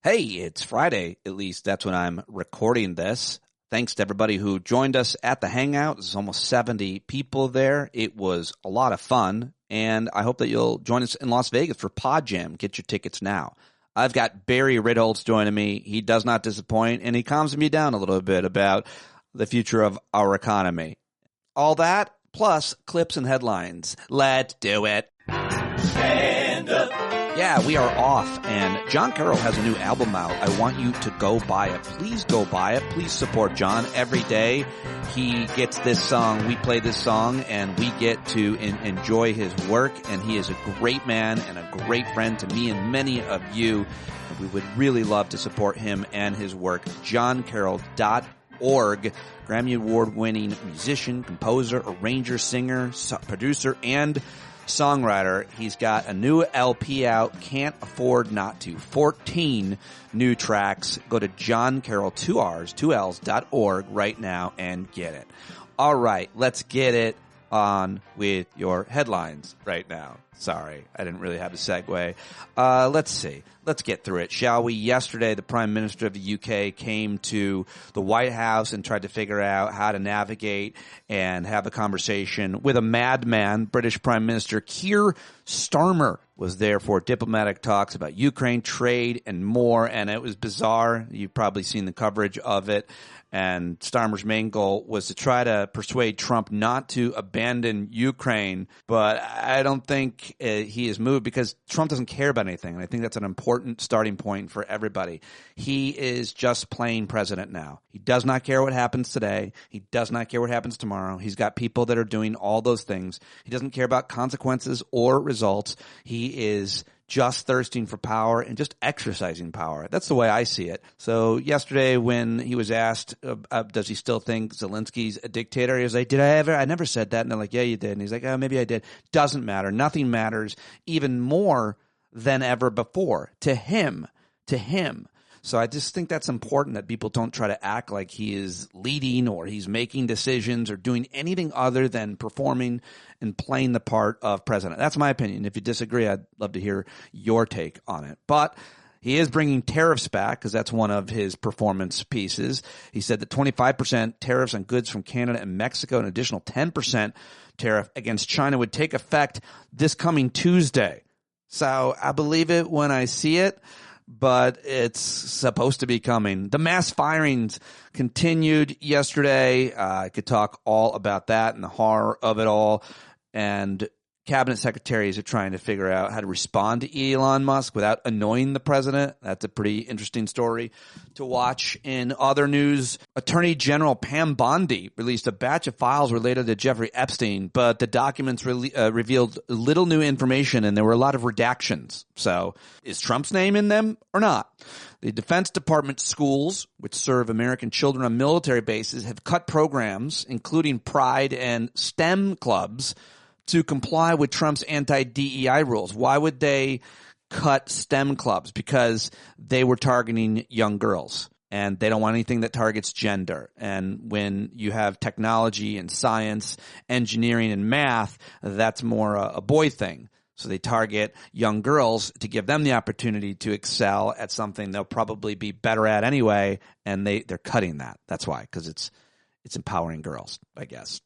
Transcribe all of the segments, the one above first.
Hey, it's Friday. At least that's when I'm recording this. Thanks to everybody who joined us at the Hangout. There's almost 70 people there. It was a lot of fun, and I hope that you'll join us in Las Vegas for PODJAM. Get your tickets now. I've got Barry Ritholtz joining me. He does not disappoint, and he calms me down a little bit about the future of our economy. All that, plus clips and headlines. Let's do it. Stand up. Yeah, we are off, and John Carroll has a new album out. I want you to go buy it. Please go buy it. Please support John. Every day he gets this song, we play this song, and we get to enjoy his work, and he is a great man and a great friend to me and many of you. We would really love to support him and his work. JohnCarroll.org. Grammy Award-winning musician, composer, arranger, singer, producer, and songwriter. He's got a new LP out. Can't afford not to. 14 new tracks. Go to JohnCarroll.org right now and get it. All right, let's get it on with your headlines right now. Sorry, I didn't really have a segue. Let's see. Let's get through it, shall we? Yesterday, the Prime Minister of the UK came to the White House and tried to figure out how to navigate and have a conversation with a madman. British Prime Minister Keir Starmer was there for diplomatic talks about Ukraine, trade, and more, and it was bizarre. You've probably seen the coverage of it. And Starmer's main goal was to try to persuade Trump not to abandon Ukraine. But I don't think he is moved because Trump doesn't care about anything. And I think that's an important starting point for everybody. He is just plain president now. He does not care what happens today. He does not care what happens tomorrow. He's got people that are doing all those things. He doesn't care about consequences or results. He is just thirsting for power and just exercising power. That's the way I see it. So yesterday when he was asked, does he still think Zelensky's a dictator? He was like, did I ever? I never said that. And they're like, yeah, you did. And he's like, oh, maybe I did. Doesn't matter. Nothing matters even more than ever before to him. So I just think that's important that people don't try to act like he is leading or he's making decisions or doing anything other than performing and playing the part of president. That's my opinion. If you disagree, I'd love to hear your take on it. But he is bringing tariffs back because that's one of his performance pieces. He said that 25% tariffs on goods from Canada and Mexico, an additional 10% tariff against China would take effect this coming Tuesday. So I believe it when I see it, but it's supposed to be coming. The mass firings continued yesterday. I could talk all about that and the horror of it all. And cabinet secretaries are trying to figure out how to respond to Elon Musk without annoying the president. That's a pretty interesting story to watch. In other news, Attorney General Pam Bondi released a batch of files related to Jeffrey Epstein, but the documents revealed little new information and there were a lot of redactions. So is Trump's name in them or not? The Defense Department schools, which serve American children on military bases, have cut programs, including Pride and STEM clubs, to comply with Trump's anti-DEI rules. Why would they cut STEM clubs? Because they were targeting young girls, and they don't want anything that targets gender. And when you have technology and science, engineering and math, that's more a boy thing. So they target young girls to give them the opportunity to excel at something they'll probably be better at anyway, and they're cutting that. That's why, because it's empowering girls, I guess.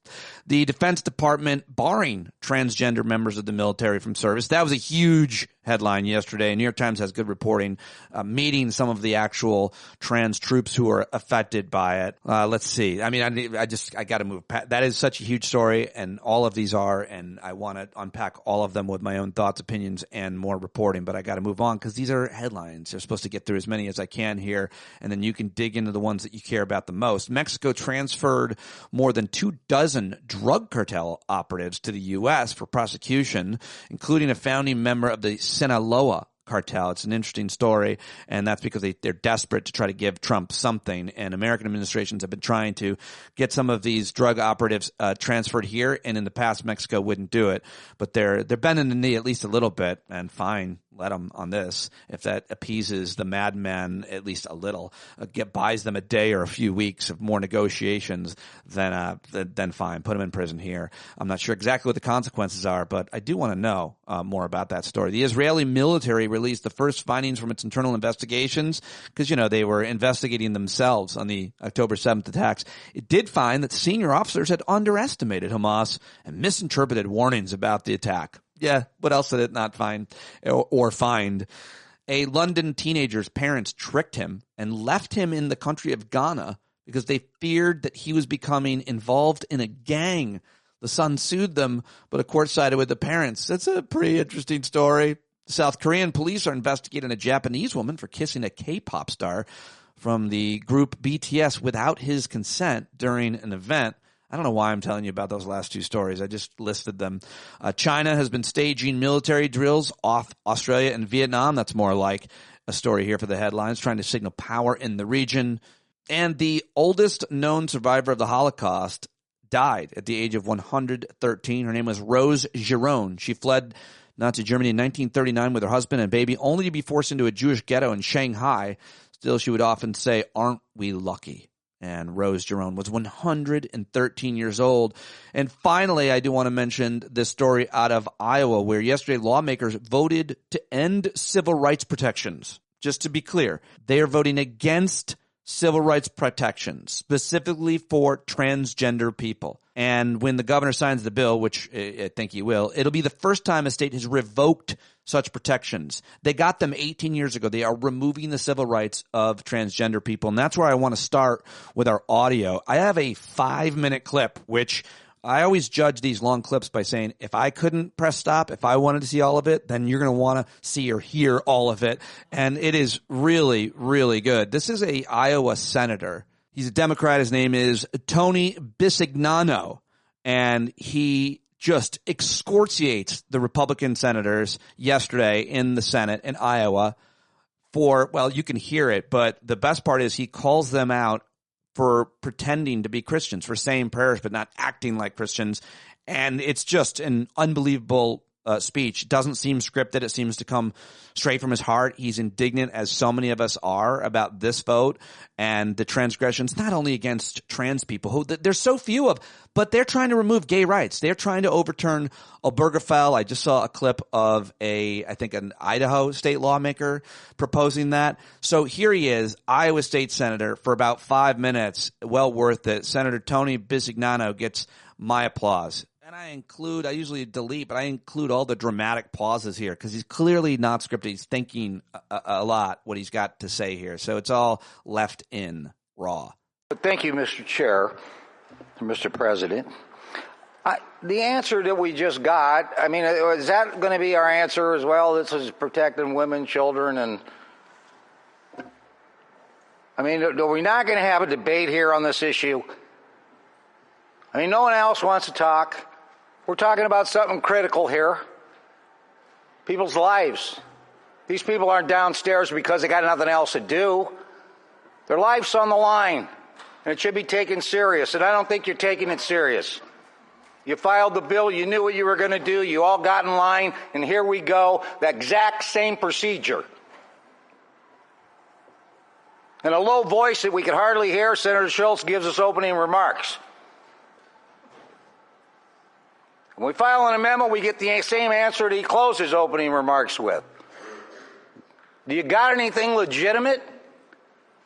The Defense Department barring transgender members of the military from service. That was a huge headline yesterday. New York Times has good reporting, meeting some of the actual trans troops who are affected by it. Let's see. I mean, I got to move past. That is such a huge story, and all of these are, and I want to unpack all of them with my own thoughts, opinions, and more reporting, but I got to move on because these are headlines. They're supposed to get through as many as I can here, and then you can dig into the ones that you care about the most. Mexico transferred more than 24 drug cartel operatives to the U.S. for prosecution, including a founding member of the Sinaloa cartel. It's an interesting story, and that's because they're desperate to try to give Trump something, and American administrations have been trying to get some of these drug operatives transferred here, and in the past, Mexico wouldn't do it, but they're bending the knee at least a little bit, and fine, let them on this. If that appeases the madmen at least a little, buys them a day or a few weeks of more negotiations, then fine. Put them in prison here. I'm not sure exactly what the consequences are, but I do want to know more about that story. The Israeli military released the first findings from its internal investigations because, they were investigating themselves on the October 7th attacks. It did find that senior officers had underestimated Hamas and misinterpreted warnings about the attack. Yeah, what else did it not find or find? A London teenager's parents tricked him and left him in the country of Ghana because they feared that he was becoming involved in a gang. The son sued them, but a court sided with the parents. That's a pretty interesting story. South Korean police are investigating a Japanese woman for kissing a K-pop star from the group BTS without his consent during an event. I don't know why I'm telling you about those last two stories. I just listed them. China has been staging military drills off Australia and Vietnam. That's more like a story here for the headlines, trying to signal power in the region. And the oldest known survivor of the Holocaust died at the age of 113. Her name was Rose Giron. She fled Nazi Germany in 1939 with her husband and baby, only to be forced into a Jewish ghetto in Shanghai. Still, she would often say, "Aren't we lucky?" And Rose Giron was 113 years old. And finally, I do want to mention this story out of Iowa, where yesterday lawmakers voted to end civil rights protections. Just to be clear, they are voting against civil rights protections, specifically for transgender people. And when the governor signs the bill, which I think he will, it'll be the first time a state has revoked such protections. They got them 18 years ago. They are removing the civil rights of transgender people. And that's where I want to start with our audio. I have a 5-minute clip, which I always judge these long clips by saying, if I couldn't press stop, if I wanted to see all of it, then you're going to want to see or hear all of it. And it is really, really good. This is a Iowa senator. He's a Democrat. His name is Tony Bisignano, and he just excoriates the Republican senators yesterday in the Senate in Iowa for, well, you can hear it, but the best part is he calls them out for pretending to be Christians, for saying prayers but not acting like Christians. And it's just an unbelievable speech. It doesn't seem scripted. It seems to come straight from his heart. He's indignant, as so many of us are, about this vote and the transgressions, not only against trans people, who there's so few of, but they're trying to remove gay rights. They're trying to overturn Obergefell. I just saw a clip of I think an Idaho state lawmaker proposing that. So here he is, Iowa state senator, for about 5 minutes. Well worth it. Senator Tony Bisignano gets my applause. And I usually delete, but I include all the dramatic pauses here because he's clearly not scripted. He's thinking a lot what he's got to say here. So it's all left in raw. Thank you, Mr. Chair, Mr. President. The answer that we just got, is that going to be our answer as well? This is protecting women, children, and are we not going to have a debate here on this issue? No one else wants to talk. We're talking about something critical here. People's lives. These people aren't downstairs because they got nothing else to do. Their life's on the line, and it should be taken serious, and I don't think you're taking it serious. You filed the bill, you knew what you were going to do, you all got in line, and here we go, the exact same procedure. In a low voice that we could hardly hear, Senator Schultz gives us opening remarks. When we file an amendment, we get the same answer that he closes opening remarks with. Do you got anything legitimate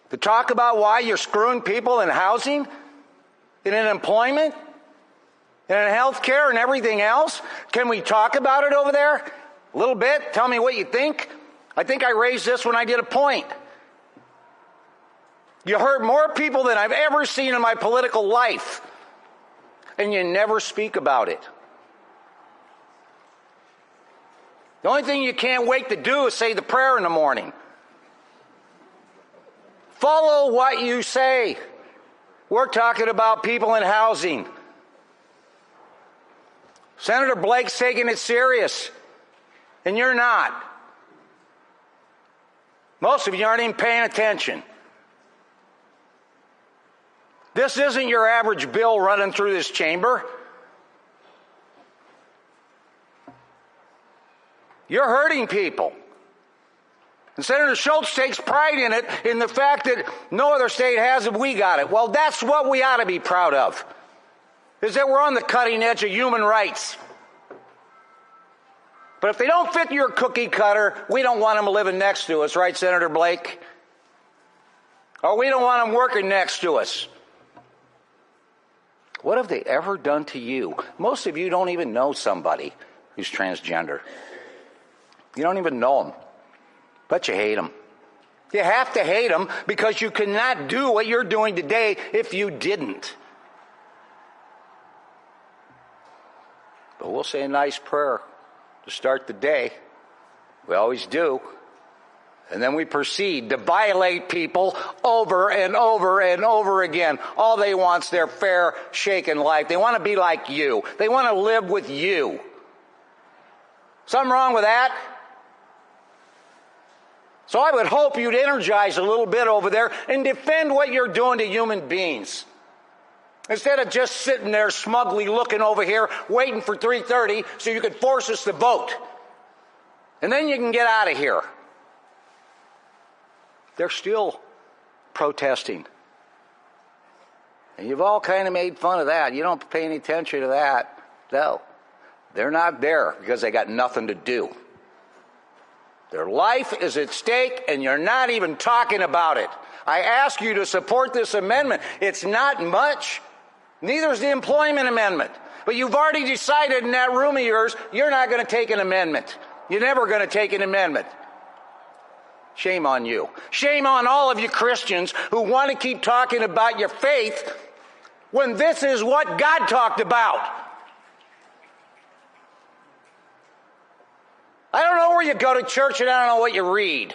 to talk about why you're screwing people in housing, in employment, in health care, and everything else? Can we talk about it over there? A little bit? Tell me what you think. I think I raised this when I did a point. You hurt more people than I've ever seen in my political life, and you never speak about it. The only thing you can't wait to do is say the prayer in the morning. Follow what you say. We're talking about people in housing. Senator Blake's taking it serious, and you're not. Most of you aren't even paying attention. This isn't your average bill running through this chamber. You're hurting people. And Senator Schultz takes pride in it, in the fact that no other state has it, we got it. Well, that's what we ought to be proud of, is that we're on the cutting edge of human rights. But if they don't fit your cookie cutter, we don't want them living next to us, right, Senator Blake? Or we don't want them working next to us. What have they ever done to you? Most of you don't even know somebody who's transgender. You don't even know them, but you hate them. You have to hate them because you cannot do what you're doing today if you didn't. But we'll say a nice prayer to start the day. We always do. And then we proceed to violate people over and over and over again. All they want's their fair shake in life. They want to be like you. They want to live with you. Something wrong with that? So I would hope you'd energize a little bit over there and defend what you're doing to human beings. Instead of just sitting there smugly looking over here, waiting for 3:30 so you can force us to vote. And then you can get out of here. They're still protesting. And you've all kind of made fun of that. You don't pay any attention to that. No. They're not there because they got nothing to do. Their life is at stake, and you're not even talking about it. I ask you to support this amendment. It's not much. Neither is the employment amendment. But you've already decided in that room of yours, you're not going to take an amendment. You're never going to take an amendment. Shame on you. Shame on all of you Christians who want to keep talking about your faith when this is what God talked about. I don't know where you go to church and I don't know what you read.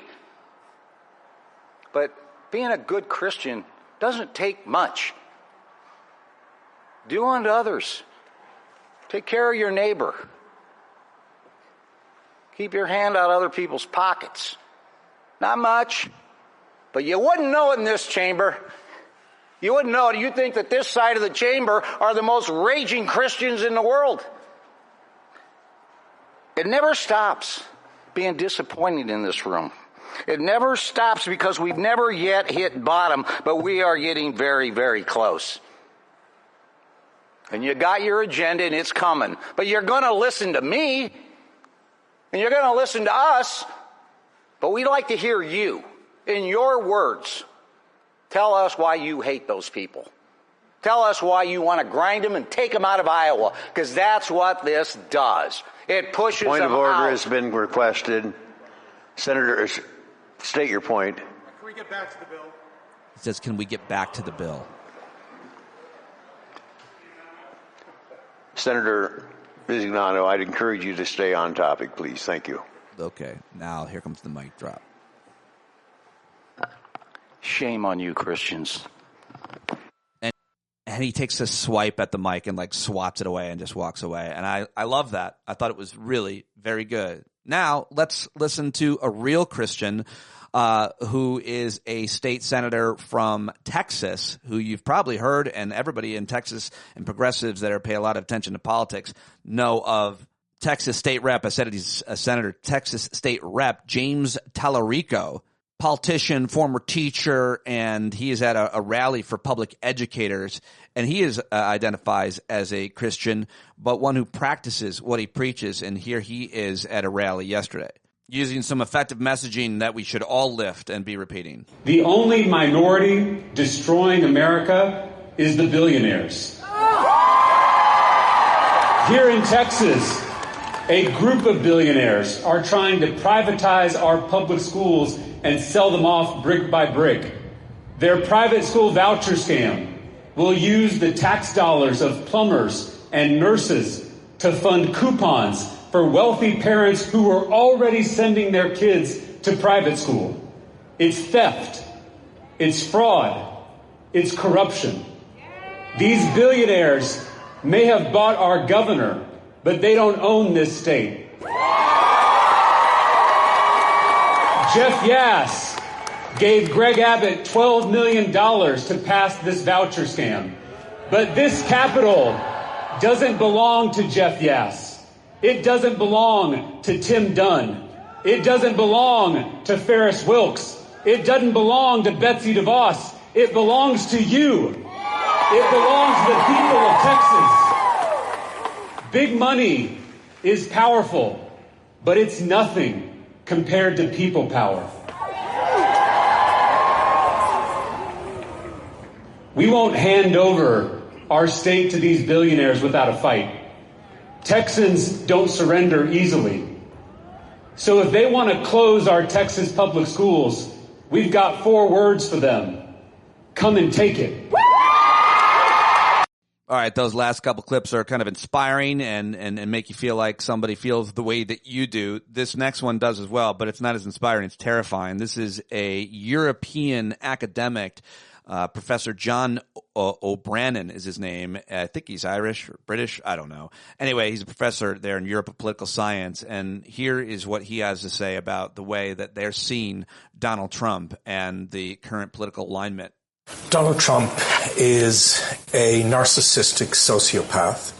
But being a good Christian doesn't take much. Do unto others. Take care of your neighbor. Keep your hand out of other people's pockets. Not much, but you wouldn't know it in this chamber. You wouldn't know it. You'd think that this side of the chamber are the most raging Christians in the world. It never stops being disappointed in this room. It never stops because we've never yet hit bottom, but we are getting very, very close. And you got your agenda and it's coming. But you're going to listen to me, and you're going to listen to us, but we'd like to hear you, in your words. Tell us why you hate those people. Tell us why you want to grind them and take them out of Iowa, because that's what this does. It pushes them out. Point of order has been requested. Senator, state your point. Can we get back to the bill? It says, can we get back to the bill? Senator Bisignano, I'd encourage you to stay on topic, please. Thank you. Okay, now here comes the mic drop. Shame on you, Christians. And he takes a swipe at the mic and like swats it away and just walks away. And I love that. I thought it was really very good. Now let's listen to a real Christian who is a state senator from Texas, who you've probably heard, and everybody in Texas and progressives that pay a lot of attention to politics know of. Texas State Rep, I said he's a senator, Texas State Rep James Tallarico, politician, former teacher, and he is at a rally for public educators, and he identifies as a Christian, but one who practices what he preaches, and here he is at a rally yesterday, using some effective messaging that we should all lift and be repeating. The only minority destroying America is the billionaires. Here in Texas, a group of billionaires are trying to privatize our public schools and sell them off brick by brick. Their private school voucher scam will use the tax dollars of plumbers and nurses to fund coupons for wealthy parents who are already sending their kids to private school. It's theft. It's fraud. It's corruption. These billionaires may have bought our governor, but they don't own this state. Jeff Yass gave Greg Abbott $12 million to pass this voucher scam. But this Capitol doesn't belong to Jeff Yass. It doesn't belong to Tim Dunn. It doesn't belong to Ferris Wilks. It doesn't belong to Betsy DeVos. It belongs to you. It belongs to the people of Texas. Big money is powerful, but it's nothing compared to people power. We won't hand over our state to these billionaires without a fight. Texans don't surrender easily. So if they want to close our Texas public schools, we've got 4 words for them. Come and take it. All right, those last couple clips are kind of inspiring and make you feel like somebody feels the way that you do. This next one does as well, but it's not as inspiring. It's terrifying. This is a European academic, Professor John O'Brien is his name. I think he's Irish or British. I don't know. Anyway, he's a professor there in Europe of political science, and here is what he has to say about the way that they're seeing Donald Trump and the current political alignment. Donald Trump is a narcissistic sociopath,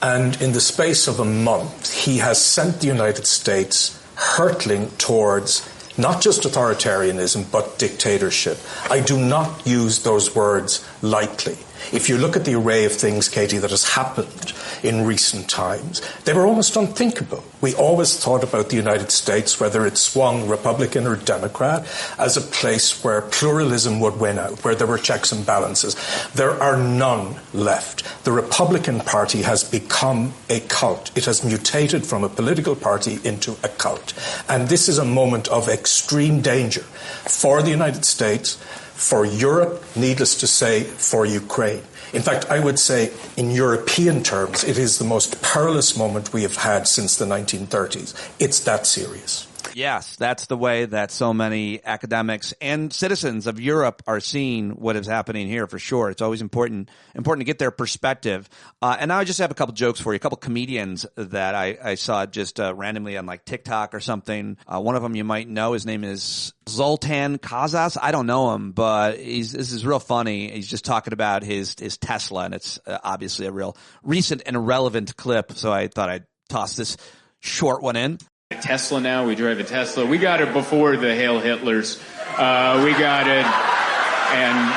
and in the space of a month, he has sent the United States hurtling towards not just authoritarianism, but dictatorship. I do not use those words lightly. If you look at the array of things, Katie, that has happened in recent times, they were almost unthinkable. We always thought about the United States, whether it swung Republican or Democrat, as a place where pluralism would win out, where there were checks and balances. There are none left. The Republican Party has become a cult. It has mutated from a political party into a cult. And this is a moment of extreme danger for the United States, for Europe, needless to say, for Ukraine. In fact, I would say in European terms, it is the most perilous moment we have had since the 1930s. It's that serious. Yes, that's the way that so many academics and citizens of Europe are seeing what is happening here for sure. It's always important to get their perspective. And now I just have a couple jokes for you, a couple comedians that I saw just randomly on like TikTok or something. One of them you might know. His name is Zoltan Kazas. I don't know him, but this is real funny. He's just talking about his Tesla, and it's obviously a real recent and relevant clip. So I thought I'd toss this short one in. Tesla now. We drive a Tesla. We got it before the Hail Hitlers. We got it, and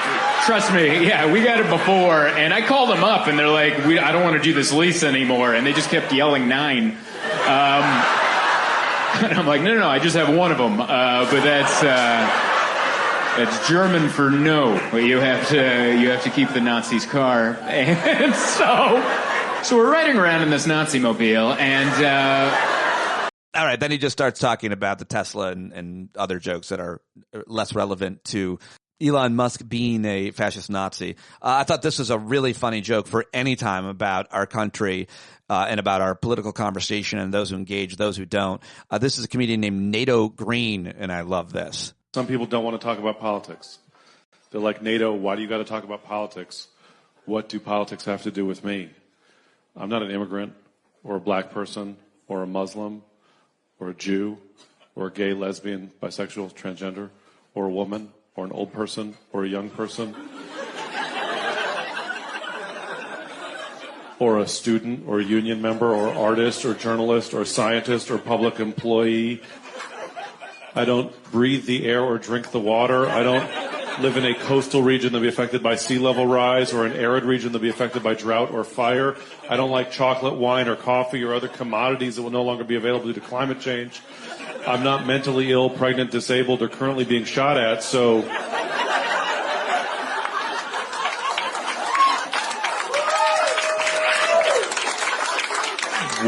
trust me, yeah, we got it before. And I called them up, and they're like, I don't want to do this lease anymore. And they just kept yelling 9. And I'm like, no, I just have one of them. But that's German for no. You have to keep the Nazi's car. And so we're riding around in this Nazi mobile, and. All right, then he just starts talking about the Tesla and other jokes that are less relevant to Elon Musk being a fascist Nazi. I thought this was a really funny joke for any time about our country and about our political conversation and those who engage, those who don't. This is a comedian named NATO Green, and I love this. Some people don't want to talk about politics. They're like, NATO, why do you got to talk about politics? What do politics have to do with me? I'm not an immigrant or a black person or a Muslim or a Jew, or a gay, lesbian, bisexual, transgender, or a woman, or an old person, or a young person, or a student, or a union member, or artist, or journalist, or scientist, or public employee. I don't breathe the air or drink the water. I don't live in a coastal region that'll be affected by sea level rise or an arid region that'll be affected by drought or fire. I don't like chocolate, wine, or coffee or other commodities that will no longer be available due to climate change. I'm not mentally ill, pregnant, disabled, or currently being shot at, so...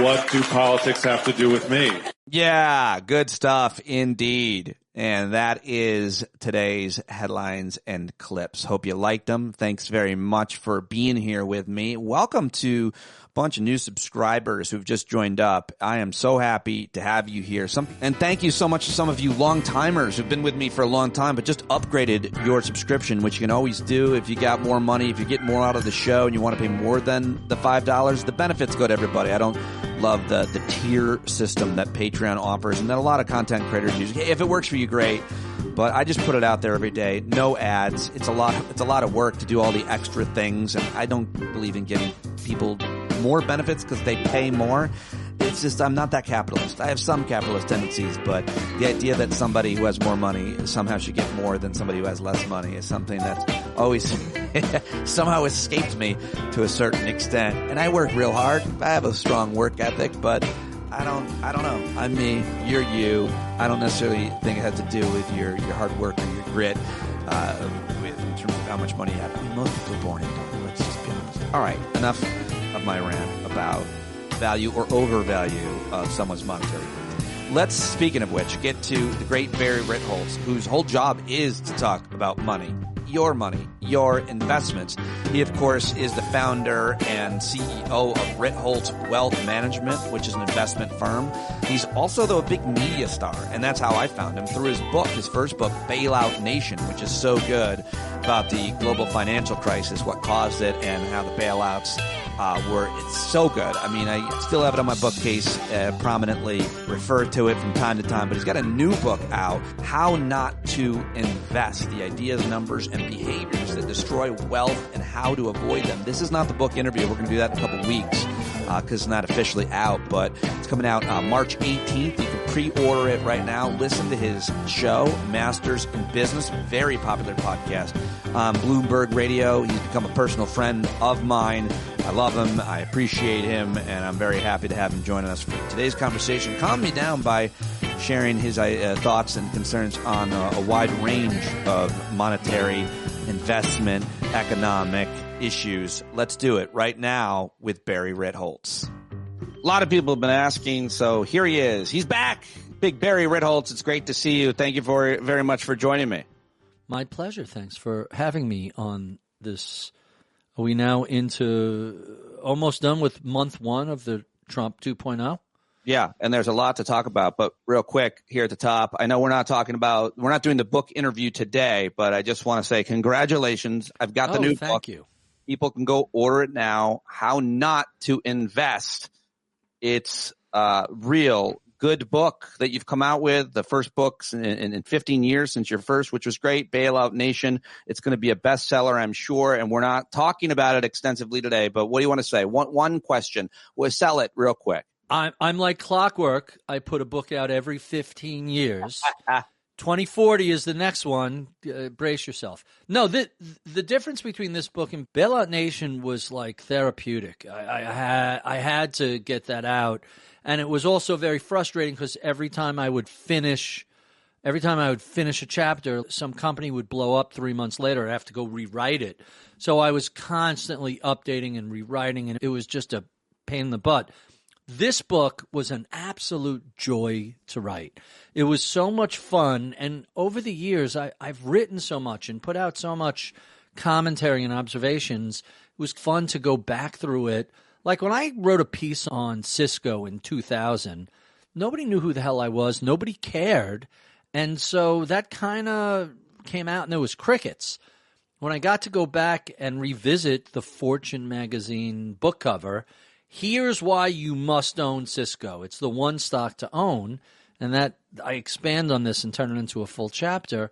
What do politics have to do with me? Yeah, good stuff indeed. And that is today's headlines and clips. Hope you liked them. Thanks very much for being here with me. Welcome to a bunch of new subscribers who've just joined up. I am so happy to have you here. And thank you so much to some of you long-timers who've been with me for a long time but just upgraded your subscription, which you can always do if you got more money, if you get more out of the show and you want to pay more than the $5. The benefits go to everybody. I don't love the tier system that Patreon offers and that a lot of content creators use. If it works for you, great. But I just put it out there every day. No ads. It's a lot of work to do all the extra things, and I don't believe in giving people more benefits because they pay more. it's just I'm not that capitalist. I have some capitalist tendencies, but the idea that somebody who has more money somehow should get more than somebody who has less money is something that's always somehow escaped me to a certain extent. And I work real hard. I have a strong work ethic, but I don't know. I'm me. You're you. I don't necessarily think it has to do with your hard work or your grit in terms of how much money you have. I mean, most people are born into it. Let's just be honest. All right. Enough of my rant about value or overvalue of someone's monetary worth. Let's, speaking of which, get to the great Barry Ritholtz, whose whole job is to talk about money, your investments. He, of course, is the founder and CEO of Ritholtz Wealth Management, which is an investment firm. He's also, though, a big media star, and that's how I found him, through his first book, Bailout Nation, which is so good, about the global financial crisis, what caused it, and how the bailouts it's so good. I mean, I still have it on my bookcase, prominently refer to it from time to time, but he's got a new book out, How Not to Invest, the ideas, numbers, and behaviors that destroy wealth and how to avoid them. This is not the book interview. We're going to do that in a couple weeks because it's not officially out, but it's coming out March 18th. You can pre-order it right now. Listen to his show, Masters in Business, very popular podcast on Bloomberg Radio. He's become a personal friend of mine. I love him. I appreciate him, and I'm very happy to have him joining us for today's conversation. Calm me down by sharing his thoughts and concerns on a wide range of monetary, investment, economic issues. Let's do it right now with Barry Ritholtz. A lot of people have been asking, so here he is. He's back. Big Barry Ritholtz. It's great to see you. Thank you very much for joining me. My pleasure. Thanks for having me on this. Are we now almost done with month one of the Trump 2.0? Yeah, and there's a lot to talk about, but real quick here at the top, I know we're not doing the book interview today, but I just want to say congratulations. I've got the new book. Thank you. People can go order it now, How Not to Invest. It's a real good book that you've come out with, the first books in 15 years since your first, which was great, Bailout Nation. It's going to be a bestseller, I'm sure, and we're not talking about it extensively today, but what do you want to say? One question. We'll sell it real quick. I'm like clockwork. I put a book out every 15 years. 2040 is the next one. Brace yourself. No, the difference between this book and Bailout Nation was like therapeutic. I had to get that out. And it was also very frustrating because every time I would finish a chapter, some company would blow up 3 months later. I'd have to go rewrite it. So I was constantly updating and rewriting, and it was just a pain in the butt. This book was an absolute joy to write. It was so much fun, and over the years, I've written so much and put out so much commentary and observations. It was fun to go back through it. Like when I wrote a piece on Cisco in 2000, nobody knew who the hell I was. Nobody cared. And so that kind of came out, and there was crickets. When I got to go back and revisit the Fortune magazine book cover, here's why you must own Cisco. It's the one stock to own. And that I expand on this and turn it into a full chapter.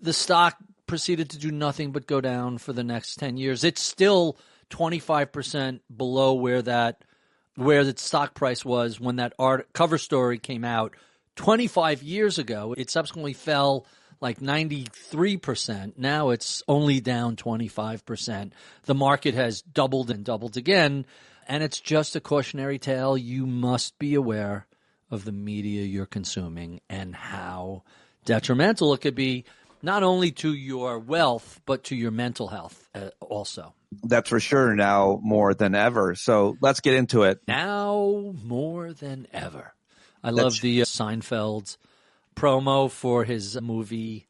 The stock proceeded to do nothing but go down for the next 10 years. It's still 25% below where the stock price was when that cover story came out 25 years ago. It subsequently fell like 93%. Now it's only down 25%. The market has doubled and doubled again, and it's just a cautionary tale. You must be aware of the media you're consuming and how detrimental it could be, not only to your wealth, but to your mental health also. That's for sure now more than ever. So let's get into it. Now more than ever. I love the Seinfeld promo for his movie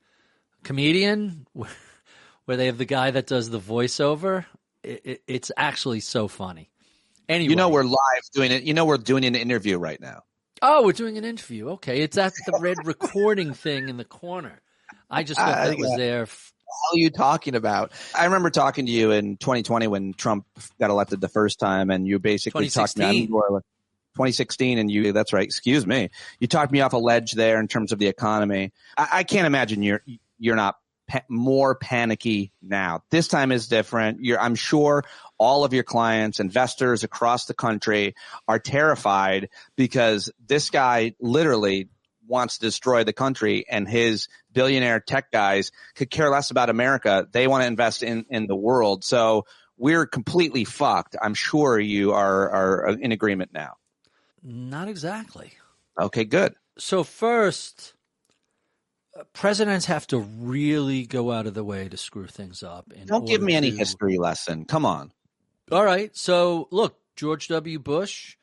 Comedian, where they have the guy that does the voiceover. It's actually so funny. Anyway. You know we're live doing it. You know we're doing an interview right now. Oh, we're doing an interview. Okay. It's at the red recording thing in the corner. I just thought that was there. What are you talking about? I remember talking to you in 2020 when Trump got elected the first time, and you basically talked me 2016, and that's right. Excuse me. You talked me off a ledge there in terms of the economy. I can't imagine you're not more panicky now. This time is different. I'm sure all of your clients, investors across the country are terrified because this guy literally wants to destroy the country, and his billionaire tech guys could care less about America. They want to invest in the world. So we're completely fucked. I'm sure you are in agreement now. Not exactly. Okay, good. So first, presidents have to really go out of the way to screw things up. Don't give me any history lesson. Come on. All right. So look, George W. Bush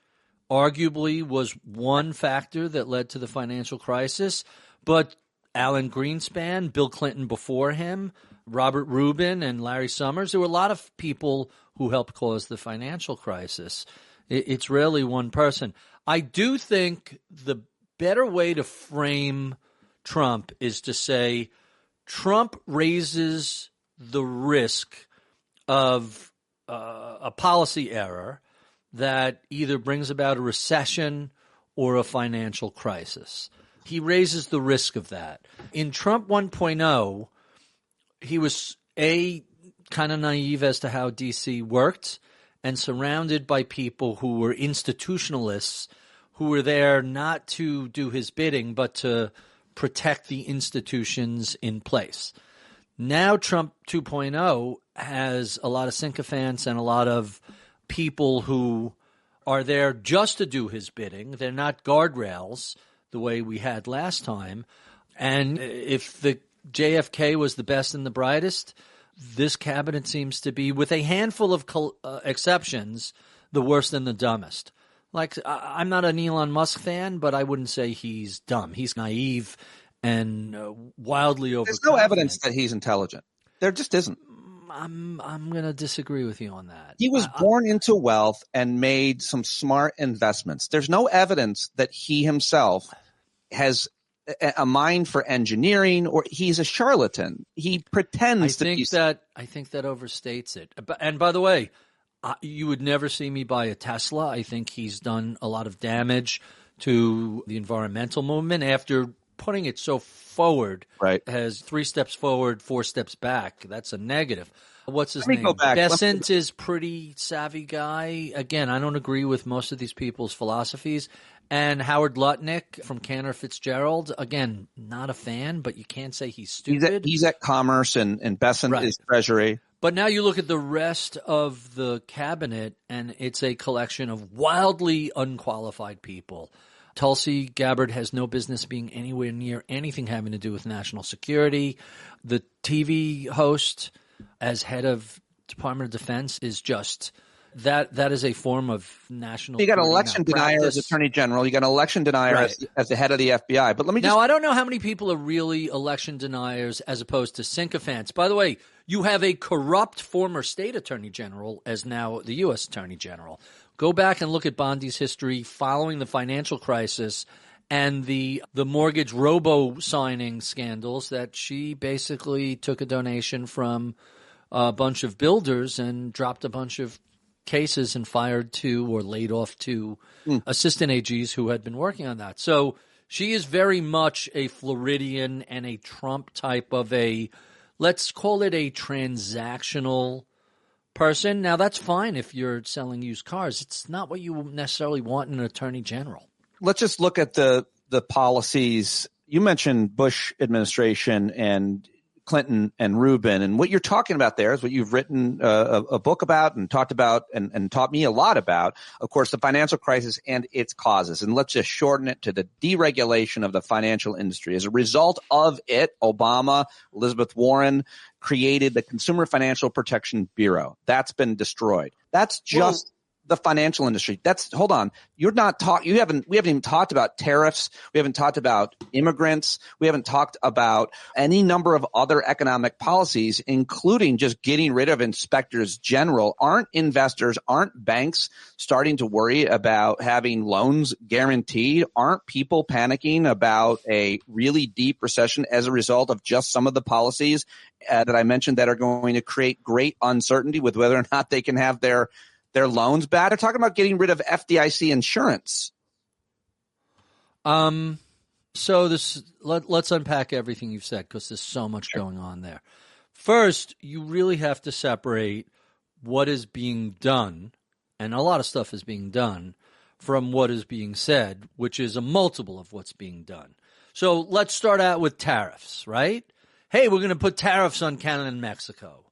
arguably was one factor that led to the financial crisis, but Alan Greenspan, Bill Clinton before him, Robert Rubin, and Larry Summers, there were a lot of people who helped cause the financial crisis. It's rarely one person. I do think the better way to frame Trump is to say Trump raises the risk of a policy error that either brings about a recession or a financial crisis. He raises the risk of that. In Trump 1.0, he was kind of naive as to how D.C. worked and surrounded by people who were institutionalists who were there not to do his bidding but to protect the institutions in place. Now Trump 2.0 has a lot of sycophants and a lot of people who are there just to do his bidding. They're not guardrails the way we had last time. And if the JFK was the best and the brightest, this cabinet seems to be, with a handful of exceptions, the worst and the dumbest. Like, I'm not an Elon Musk fan, but I wouldn't say he's dumb. He's naive and wildly overconfident. There's no evidence that he's intelligent. There just isn't. I'm going to disagree with you on that. He was born into wealth and made some smart investments. There's no evidence that he himself has a mind for engineering, or he's a charlatan. He pretends to be. I think that overstates it. And by the way, you would never see me buy a Tesla. I think he's done a lot of damage to the environmental movement after putting it so forward. Right. Has 3 steps forward, 4 steps back. That's a negative. What's his name? Go back. Besant is pretty savvy guy. Again, I don't agree with most of these people's philosophies. And Howard Lutnick from Cantor Fitzgerald, again, not a fan, but you can't say he's stupid. He's at Commerce, and Besant is Treasury. But now you look at the rest of the cabinet, and it's a collection of wildly unqualified people. Tulsi Gabbard has no business being anywhere near anything having to do with national security. The TV host as head of Department of Defense is just that is a form of national. You got an election denier as Attorney General. You got an election denier as the head of the FBI. But let me now, I don't know how many people are really election deniers as opposed to sycophants. By the way, you have a corrupt former state attorney general as now the U.S. Attorney General. Go back and look at Bondi's history following the financial crisis and the mortgage robo-signing scandals that she basically took a donation from a bunch of builders and dropped a bunch of cases and fired 2 or laid off 2 assistant AGs who had been working on that. So she is very much a Floridian and a Trump type of let's call it a transactional person. Now, that's fine if you're selling used cars. It's not what you necessarily want in an attorney general. Let's just look at the policies. You mentioned Bush administration and Clinton and Rubin, and what you're talking about there is what you've written a book about and talked about and taught me a lot about, of course, the financial crisis and its causes. And let's just shorten it to the deregulation of the financial industry. As a result of it, Obama, Elizabeth Warren created the Consumer Financial Protection Bureau. That's been destroyed. That's just the financial industry. Hold on. We haven't even talked about tariffs. We haven't talked about immigrants. We haven't talked about any number of other economic policies, including just getting rid of inspectors general. Aren't investors, aren't banks starting to worry about having loans guaranteed? Aren't people panicking about a really deep recession as a result of just some of the policies that I mentioned that are going to create great uncertainty with whether or not they can have their loans bad? They're talking about getting rid of FDIC insurance. So So let's unpack everything you've said because there's so much going on there. First, you really have to separate what is being done, and a lot of stuff is being done, from what is being said, which is a multiple of what's being done. So let's start out with tariffs, right? Hey, we're going to put tariffs on Canada and Mexico.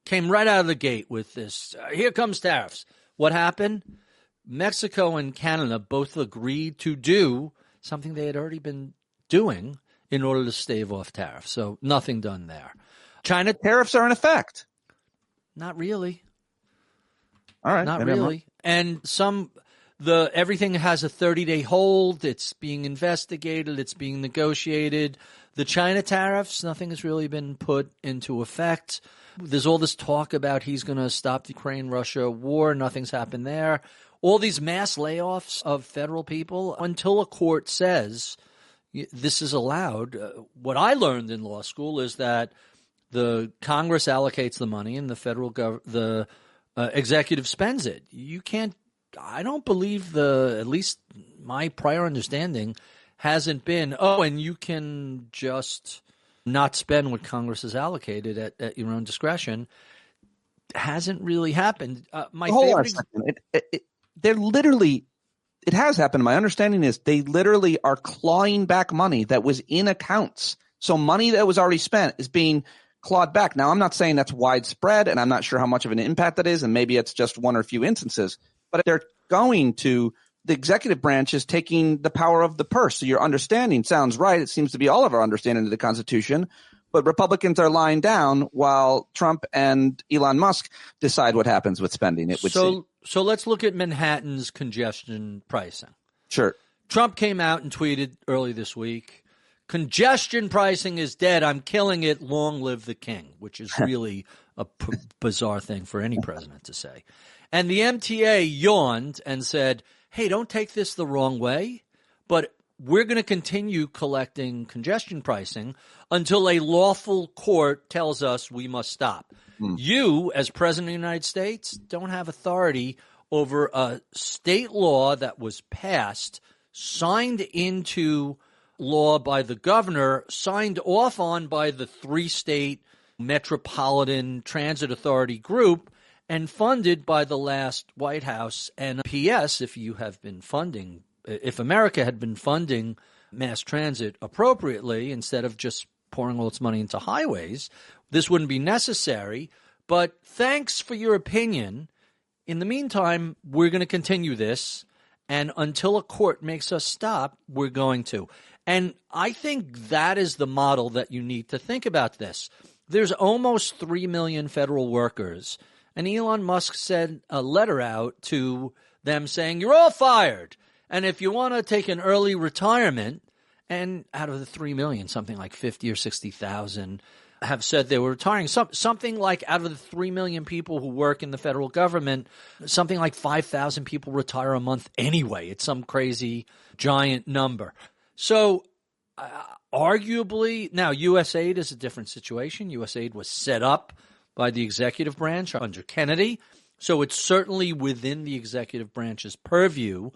Came right out of the gate with this. Here comes tariffs. What happened? Mexico and Canada both agreed to do something they had already been doing in order to stave off tariffs. So nothing done there. China tariffs are in effect. Not really. All right. Not really. And everything has a 30-day hold. It's being investigated. It's being negotiated. The China tariffs, nothing has really been put into effect. There's all this talk about he's going to stop the Ukraine-Russia war. Nothing's happened there. All these mass layoffs of federal people until a court says this is allowed. What I learned in law school is that the Congress allocates the money and the executive spends it. You can't. I don't believe at least my prior understanding hasn't been, and you can just not spend what Congress has allocated at your own discretion. Hasn't really happened. Hold on a second. It has happened. My understanding is they literally are clawing back money that was in accounts. So money that was already spent is being clawed back. Now, I'm not saying that's widespread, and I'm not sure how much of an impact that is, and maybe it's just one or a few instances. But they're going to the executive branch is taking the power of the purse. So your understanding sounds right. It seems to be all of our understanding of the Constitution. But Republicans are lying down while Trump and Elon Musk decide what happens with spending. It would seem. So let's look at Manhattan's congestion pricing. Sure. Trump came out and tweeted early this week, congestion pricing is dead. I'm killing it. Long live the king, which is really a bizarre thing for any president to say. And the MTA yawned and said, hey, don't take this the wrong way, but we're going to continue collecting congestion pricing until a lawful court tells us we must stop. You, as President of the United States, don't have authority over a state law that was passed, signed into law by the governor, signed off on by the 3-state Metropolitan Transit Authority group, and funded by the last White House. And P.S., if America had been funding mass transit appropriately instead of just pouring all its money into highways, this wouldn't be necessary. But thanks for your opinion. In the meantime, we're going to continue this. And until a court makes us stop, we're going to. And I think that is the model that you need to think about this. There's almost 3 million federal workers. And Elon Musk sent a letter out to them saying, you're all fired. And if you want to take an early retirement, and out of the 3 million, something like 50 or 60,000 have said they were retiring. Something like out of the 3 million people who work in the federal government, something like 5,000 people retire a month anyway. It's some crazy giant number. So arguably, now USAID is a different situation. USAID was set up by the executive branch under Kennedy. So it's certainly within the executive branch's purview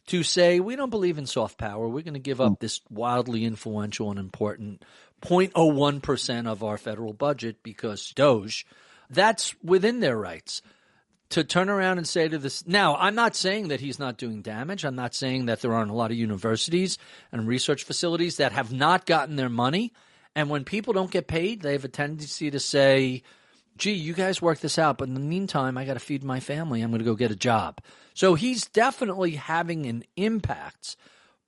to say, we don't believe in soft power. We're going to give up this wildly influential and important 0.01% of our federal budget because Doge. That's within their rights. To turn around and say to this – now, I'm not saying that he's not doing damage. I'm not saying that there aren't a lot of universities and research facilities that have not gotten their money. And when people don't get paid, they have a tendency to say – gee, you guys work this out, but in the meantime, I got to feed my family. I'm going to go get a job. So he's definitely having an impact.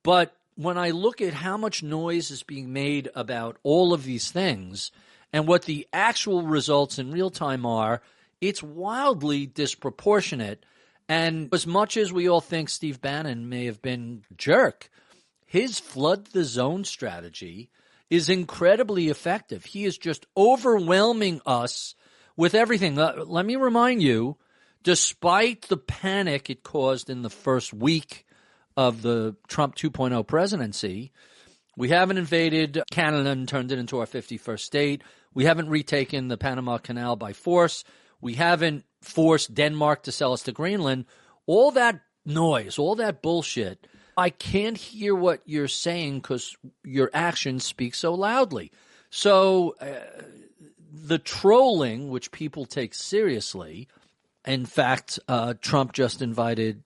But when I look at how much noise is being made about all of these things and what the actual results in real time are, it's wildly disproportionate. And as much as we all think Steve Bannon may have been a jerk, his flood the zone strategy is incredibly effective. He is just overwhelming us with everything. Let me remind you, despite the panic it caused in the first week of the Trump 2.0 presidency, we haven't invaded Canada and turned it into our 51st state. We haven't retaken the Panama Canal by force. We haven't forced Denmark to sell us to Greenland. All that noise, all that bullshit I can't hear what you're saying because your actions speak so loudly. So the trolling, which people take seriously, in fact, Trump just invited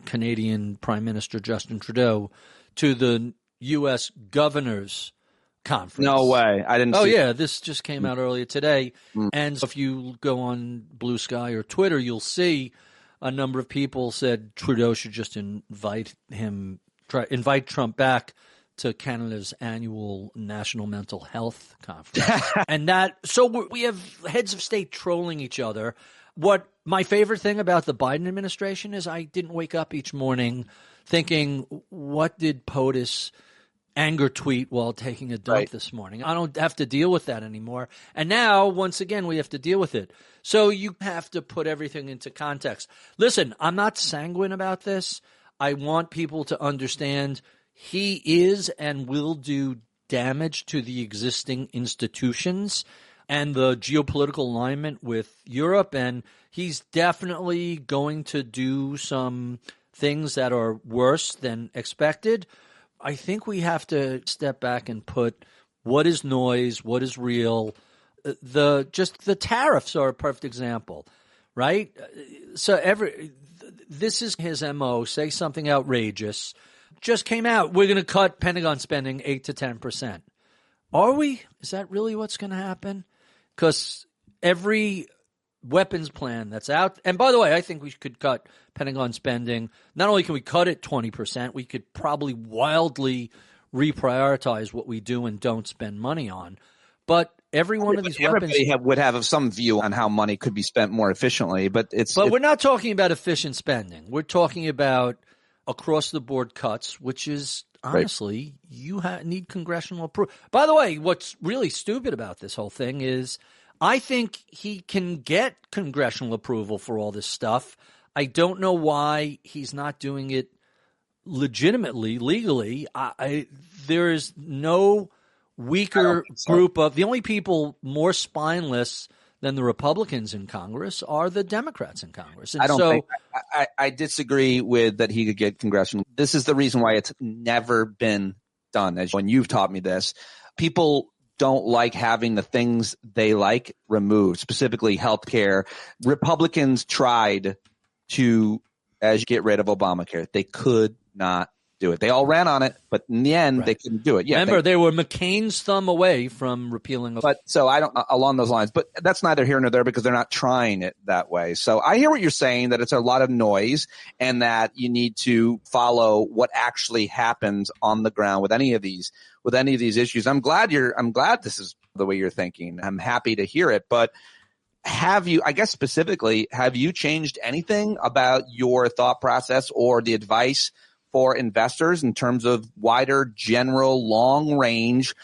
Canadian Prime Minister Justin Trudeau to the U.S. Governors Conference. No way. I didn't see yeah, this just came out earlier today. And if you go on Blue Sky or Twitter, you'll see a number of people said Trudeau should just invite Trump back to Canada's annual National Mental Health Conference. So we have heads of state trolling each other. What my favorite thing about the Biden administration is I didn't wake up each morning thinking, what did POTUS anger tweet while taking a dump this morning? I don't have to deal with that anymore. And now, once again, we have to deal with it. So you have to put everything into context. Listen, I'm not sanguine about this. I want people to understand he is and will do damage to the existing institutions and the geopolitical alignment with Europe. And he's definitely going to do some things that are worse than expected. I think we have to step back and put what is noise, what is real. The tariffs are a perfect example, right? So this is his MO. Say something outrageous. Just came out. We're going to cut Pentagon spending 8 to 10%. Are we? Is that really what's going to happen? Because every weapons plan that's out, and by the way, I think we could cut Pentagon spending. Not only can we cut it 20%, we could probably wildly reprioritize what we do and don't spend money on. But every one of these weapons would have some view on how money could be spent more efficiently. But we're not talking about efficient spending. We're talking about across the board cuts, which is honestly you need congressional approval. By the way, what's really stupid about this whole thing is I think he can get congressional approval for all this stuff. I don't know why he's not doing it legitimately, legally. There is no weaker group of – the only people more spineless than the Republicans in Congress are the Democrats in Congress. And I disagree with that he could get congressional. This is the reason why it's never been done. When you've taught me this, people don't like having the things they like removed, specifically health care. Republicans tried to get rid of Obamacare. They could not do it. They all ran on it, but in the end, they couldn't do it. Yeah, remember, they were McCain's thumb away from repealing. But so I don't along those lines. But that's neither here nor there because they're not trying it that way. So I hear what you're saying, that it's a lot of noise and that you need to follow what actually happens on the ground with any of these issues. I'm glad this is the way you're thinking. I'm happy to hear it. But have you changed anything about your thought process or the advice for investors in terms of wider, general, long-range,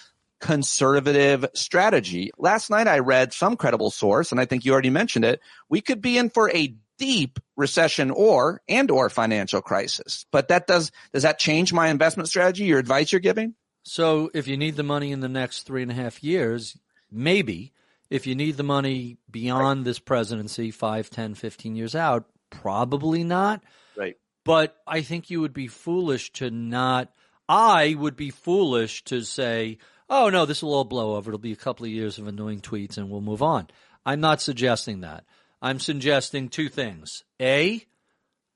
conservative strategy? Last night I read some credible source, and I think you already mentioned it, we could be in for a deep recession or financial crisis. But does that change my investment strategy, your advice you're giving? So if you need the money in the next 3.5 years, maybe. If you need the money beyond this presidency, 5, 10, 15 years out, probably not. Right. But I think you would be foolish to not – I would be foolish to say, oh, no, this will all blow over. It'll be a couple of years of annoying tweets and we'll move on. I'm not suggesting that. I'm suggesting two things. A,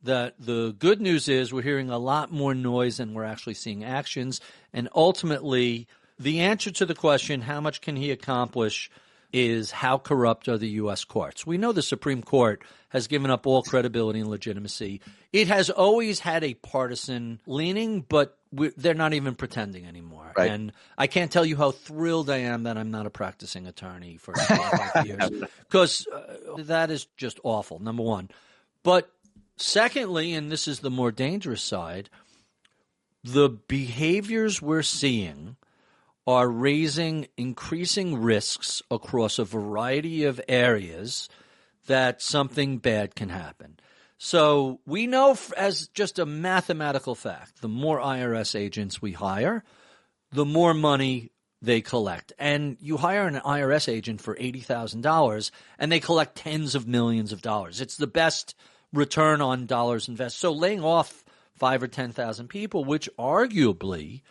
that the good news is we're hearing a lot more noise than we're actually seeing actions. And ultimately, the answer to the question, how much can he accomplish, is how corrupt are the U.S. courts. We know the Supreme Court has given up all credibility and legitimacy. It has always had a partisan leaning, but they're not even pretending anymore. Right. And I can't tell you how thrilled I am that I'm not a practicing attorney for 25 years, because that is just awful, number one. But secondly, and this is the more dangerous side, the behaviors we're seeing are raising increasing risks across a variety of areas that something bad can happen. So we know as just a mathematical fact, the more IRS agents we hire, the more money they collect. And you hire an IRS agent for $80,000 and they collect tens of millions of dollars. It's the best return on dollars invested. So laying off 5 or 10,000 people, which arguably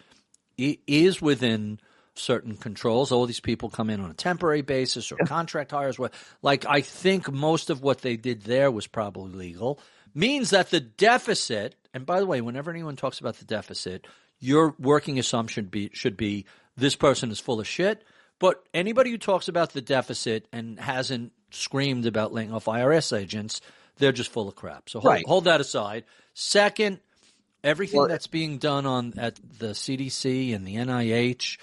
is within certain controls. All these people come in on a temporary basis or contract hires. Like, I think most of what they did there was probably legal. Means that the deficit, and by the way, whenever anyone talks about the deficit, your working assumption should be this person is full of shit. But anybody who talks about the deficit and hasn't screamed about laying off IRS agents, they're just full of crap. So hold that aside. Second, everything that's being done at the CDC and the NIH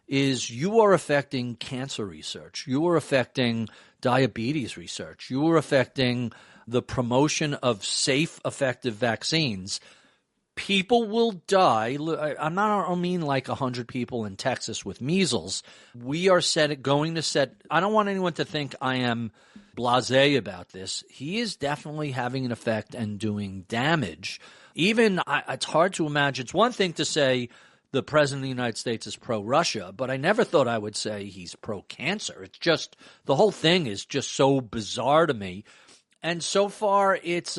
is you are affecting cancer research. You are affecting diabetes research. You are affecting the promotion of safe, effective vaccines. People will die. I don't mean like 100 people in Texas with measles. We are going to set – I don't want anyone to think I am blasé about this. He is definitely having an effect and doing damage. It's hard to imagine. It's one thing to say the president of the United States is pro-Russia, but I never thought I would say he's pro-cancer. It's just the whole thing is just so bizarre to me. And so far it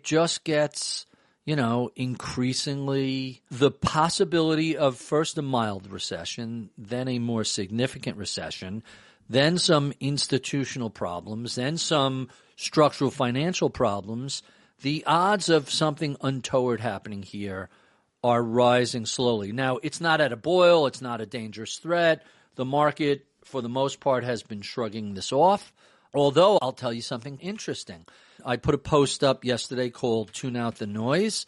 just gets, increasingly the possibility of first a mild recession, then a more significant recession, then some institutional problems, then some structural financial problems. The odds of something untoward happening here are rising slowly. Now, it's not at a boil. It's not a dangerous threat. The market, for the most part, has been shrugging this off. Although I'll tell you something interesting. I put a post up yesterday called Tune Out the Noise.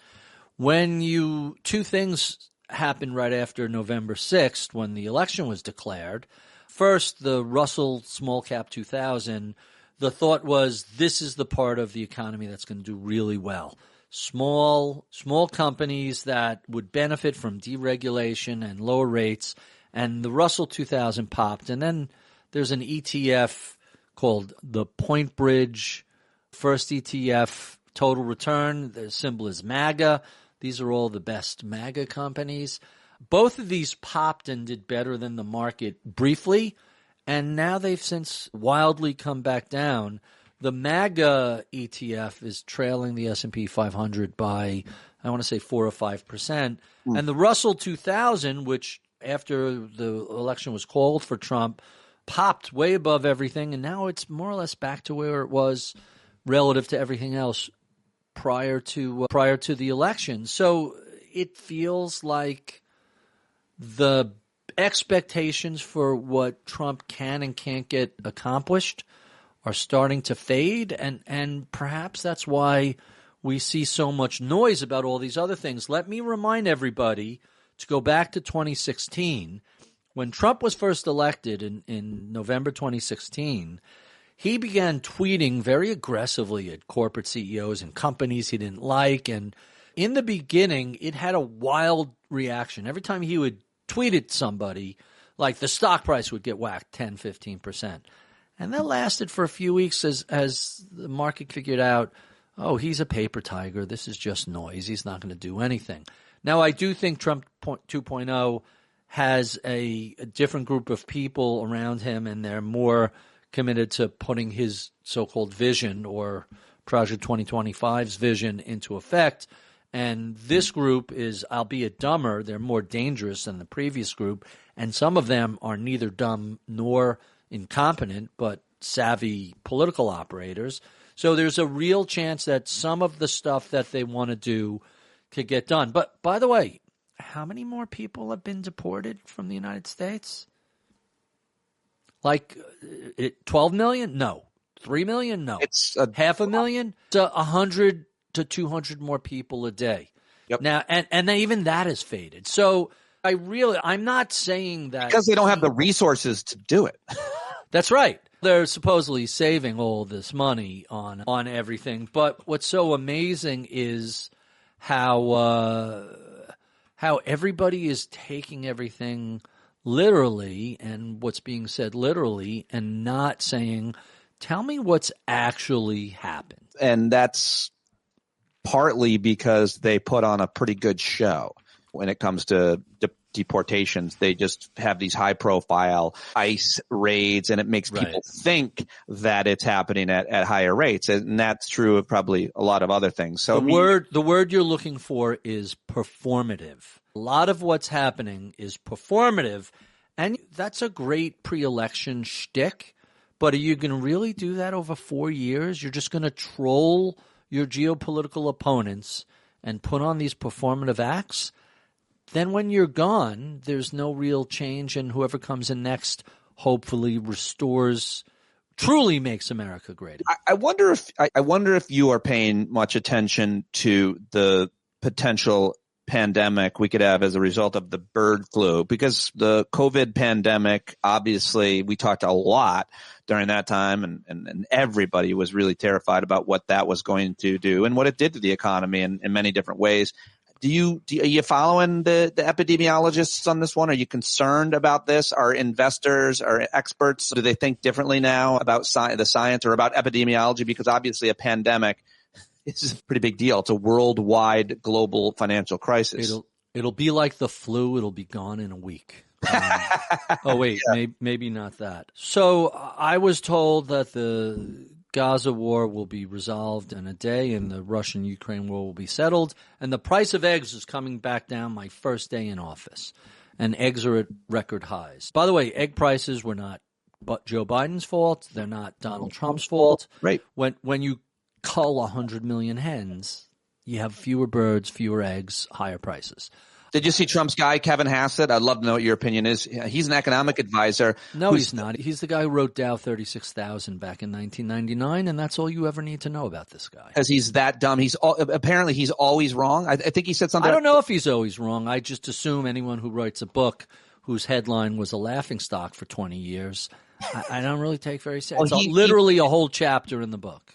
Two things happened right after November 6th when the election was declared. First, the Russell Small Cap 2000, the thought was this is the part of the economy that's going to do really well. Small companies that would benefit from deregulation and lower rates. And the Russell 2000 popped. And then there's an ETF called the Point Bridge First ETF Total Return. The symbol is MAGA. These are all the best MAGA companies. Both of these popped and did better than the market briefly, and now they've since wildly come back down. The MAGA ETF is trailing the S&P 500 by, I want to say, 4 or 5%. And the Russell 2000, which after the election was called for Trump, popped way above everything, and now it's more or less back to where it was relative to everything else prior to the election. So it feels like the expectations for what Trump can and can't get accomplished are starting to fade, and perhaps that's why we see so much noise about all these other things. Let me remind everybody to go back to 2016. When Trump was first elected in November 2016, he began tweeting very aggressively at corporate CEOs and companies he didn't like. And in the beginning, it had a wild reaction. Every time he would tweet at somebody, like the stock price would get whacked 10, 15%. And that lasted for a few weeks as the market figured out, oh, he's a paper tiger. This is just noise. He's not going to do anything. Now, I do think Trump 2.0 has a different group of people around him, and they're more committed to putting his so-called vision or Project 2025's vision into effect. And this group is, albeit dumber, they're more dangerous than the previous group, and some of them are neither dumb nor incompetent, but savvy political operators. So there's a real chance that some of the stuff that they want to do could get done. But by the way, how many more people have been deported from the United States? Like 12 million? No. 3 million? No. It's 500,000? It's 100 to 200 more people a day. Yep. Now, and even that has faded. So I'm not saying that because they don't have the resources to do it. That's right. They're supposedly saving all this money on everything. But what's so amazing is how everybody is taking everything literally and what's being said literally and not saying, tell me what's actually happened. And that's partly because they put on a pretty good show when it comes to deportations. They just have these high profile ICE raids, and it makes people think that it's happening at higher rates. And that's true of probably a lot of other things. So the word you're looking for is performative. A lot of what's happening is performative, and that's a great pre-election shtick. But are you going to really do that over 4 years? You're just going to troll your geopolitical opponents and put on these performative acts? Then when you're gone, there's no real change, and whoever comes in next hopefully truly makes America great. I wonder if you are paying much attention to the potential pandemic we could have as a result of the bird flu, because the COVID pandemic, obviously we talked a lot during that time, and everybody was really terrified about what that was going to do and what it did to the economy in many different ways. Are you following the epidemiologists on this one? Are you concerned about this? Are investors, are experts, do they think differently now about the science or about epidemiology? Because obviously a pandemic is a pretty big deal. It's a worldwide global financial crisis. It'll be like the flu. It'll be gone in a week. Oh, wait, maybe not that. So I was told that the Gaza war will be resolved in a day and the Russian-Ukraine war will be settled. And the price of eggs is coming back down my first day in office. And eggs are at record highs. By the way, egg prices were not Joe Biden's fault. They're not Donald Trump's fault. Right. When you cull 100 million hens, you have fewer birds, fewer eggs, higher prices. Did you see Trump's guy, Kevin Hassett? I'd love to know what your opinion is. He's an economic advisor. No, he's not. He's the guy who wrote Dow 36,000 back in 1999, and that's all you ever need to know about this guy. Because he's that dumb. Apparently he's always wrong. I think he said something. I don't know if he's always wrong. I just assume anyone who writes a book whose headline was a laughingstock for 20 years, I don't really take very seriously. It's literally a whole chapter in the book.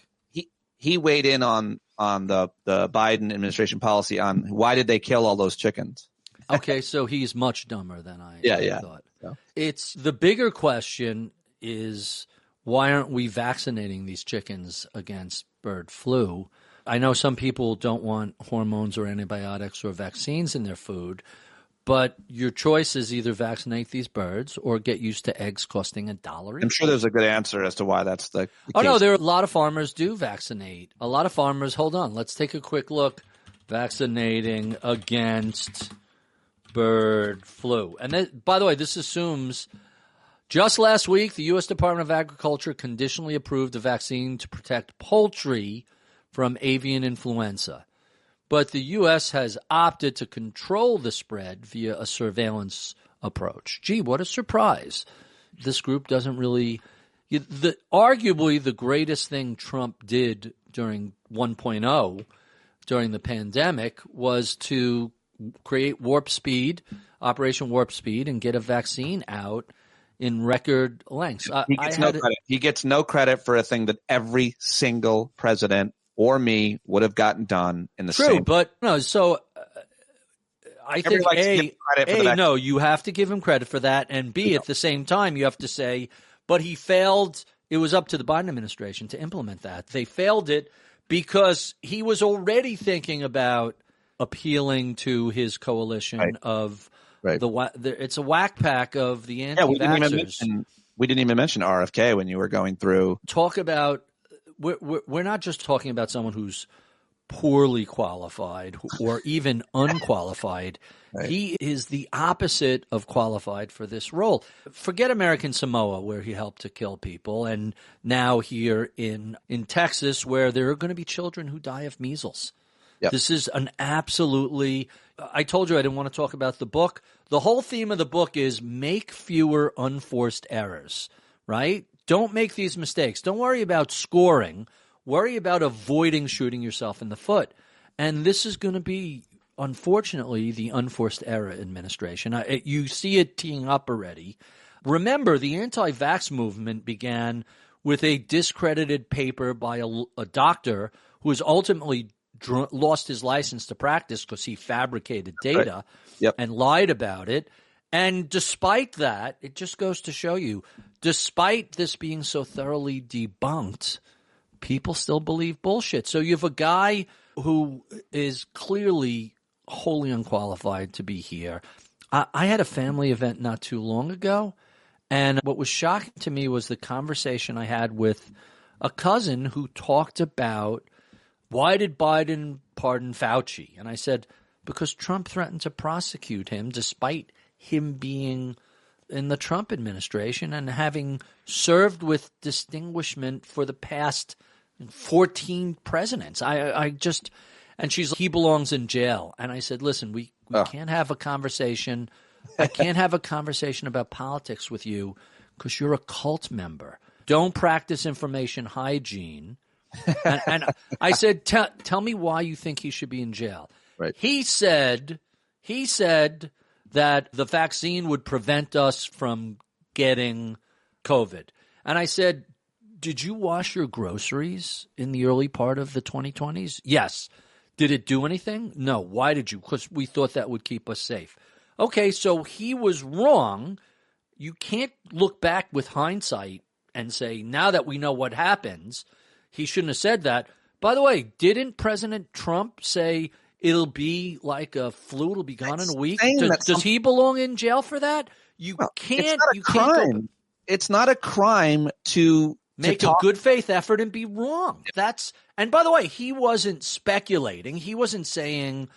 He weighed in on the Biden administration policy on why did they kill all those chickens. Okay, so he's much dumber than I thought. Yeah. It's the bigger question is why aren't we vaccinating these chickens against bird flu? I know some people don't want hormones or antibiotics or vaccines in their food, but your choice is either vaccinate these birds or get used to eggs costing $1 each. I'm sure there's a good answer as to why that's the case. No, there are a lot of farmers do vaccinate. A lot of farmers, hold on, let's take a quick look. Vaccinating against bird flu. And by the way, this assumes just last week, the U.S. Department of Agriculture conditionally approved a vaccine to protect poultry from avian influenza. But the U.S. has opted to control the spread via a surveillance approach. Gee, what a surprise. This group doesn't really arguably the greatest thing Trump did during 1.0, during the pandemic, was to create Operation Warp Speed, and get a vaccine out in record lengths. He gets no credit for a thing that every single president or me would have gotten done in the same. True, but no. So I think you have to give him credit for that, and B, at the same time, you have to say, but he failed. It was up to the Biden administration to implement that. They failed it because he was already thinking about appealing to his coalition of it's a whack pack of the anti-vaxxers. We didn't even mention RFK when you were going through. Talk about we're not just talking about someone who's poorly qualified or even unqualified. Right. He is the opposite of qualified for this role. Forget American Samoa, where he helped to kill people, and now here in Texas, where there are going to be children who die of measles. Yep. This is an absolutely – I told you I didn't want to talk about the book. The whole theme of the book is make fewer unforced errors, right? Don't make these mistakes. Don't worry about scoring. Worry about avoiding shooting yourself in the foot. And this is going to be, unfortunately, the unforced error administration. You see it teeing up already. Remember, the anti-vax movement began with a discredited paper by a doctor who was ultimately lost his license to practice because he fabricated data and lied about it. And despite that, it just goes to show you, despite this being so thoroughly debunked, people still believe bullshit. So you have a guy who is clearly wholly unqualified to be here. I had a family event not too long ago, and what was shocking to me was the conversation I had with a cousin who talked about, why did Biden pardon Fauci? And I said, because Trump threatened to prosecute him despite him being in the Trump administration and having served with distinguishment for the past 14 presidents. And she's like, he belongs in jail. And I said, listen, we can't have a conversation. I can't have a conversation about politics with you because you're a cult member. Don't practice information hygiene. And I said, tell me why you think he should be in jail. Right. He said that the vaccine would prevent us from getting COVID. And I said, did you wash your groceries in the early part of the 2020s? Yes. Did it do anything? No. Why did you? Because we thought that would keep us safe. Okay, so he was wrong. You can't look back with hindsight and say, now that we know what happens, he shouldn't have said that. By the way, didn't President Trump say it'll be like a flu, it'll be gone in a week? Does he belong in jail for that? You can't. It's not a crime. It's not a crime to make a good faith effort and be wrong. And by the way, he wasn't speculating. He wasn't saying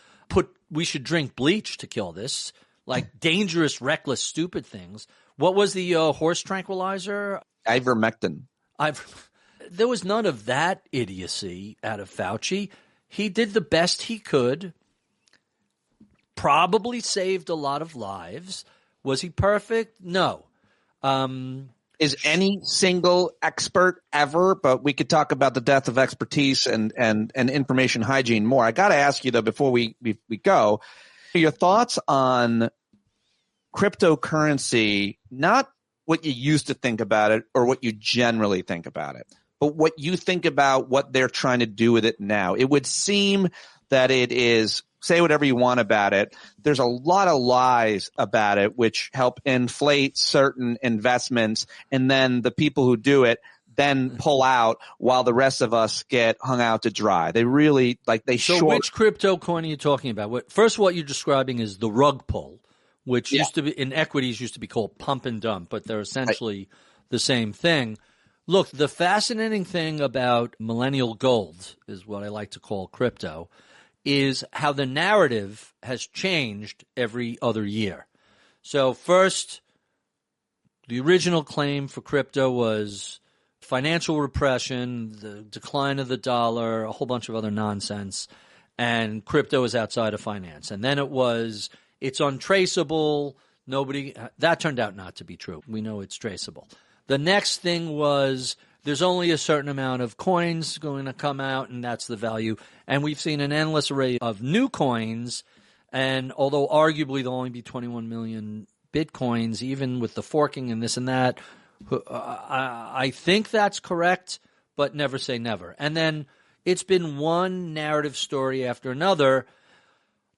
we should drink bleach to kill this, like dangerous, reckless, stupid things. What was the horse tranquilizer? Ivermectin. There was none of that idiocy out of Fauci. He did the best he could, probably saved a lot of lives. Was he perfect? No. Is any single expert ever, but we could talk about the death of expertise and information hygiene more. I got to ask you, though, before we go, your thoughts on cryptocurrency, not what you used to think about it or what you generally think about it, but what you think about what they're trying to do with it now. It would seem that it is, say whatever you want about it, there's a lot of lies about it which help inflate certain investments, and then the people who do it then pull out while the rest of us get hung out to dry. They really So which crypto coin are you talking about? First, what you're describing is the rug pull, which used to be in equities used to be called pump and dump, but they're essentially the same thing. Look, the fascinating thing about millennial gold is what I like to call crypto, is how the narrative has changed every other year. So first, the original claim for crypto was financial repression, the decline of the dollar, a whole bunch of other nonsense, and crypto is outside of finance. And then it was, it's untraceable. That turned out not to be true. We know it's traceable. The next thing was there's only a certain amount of coins going to come out, and that's the value. And we've seen an endless array of new coins, and although arguably there'll only be 21 million Bitcoins, even with the forking and this and that, I think that's correct, but never say never. And then it's been one narrative story after another.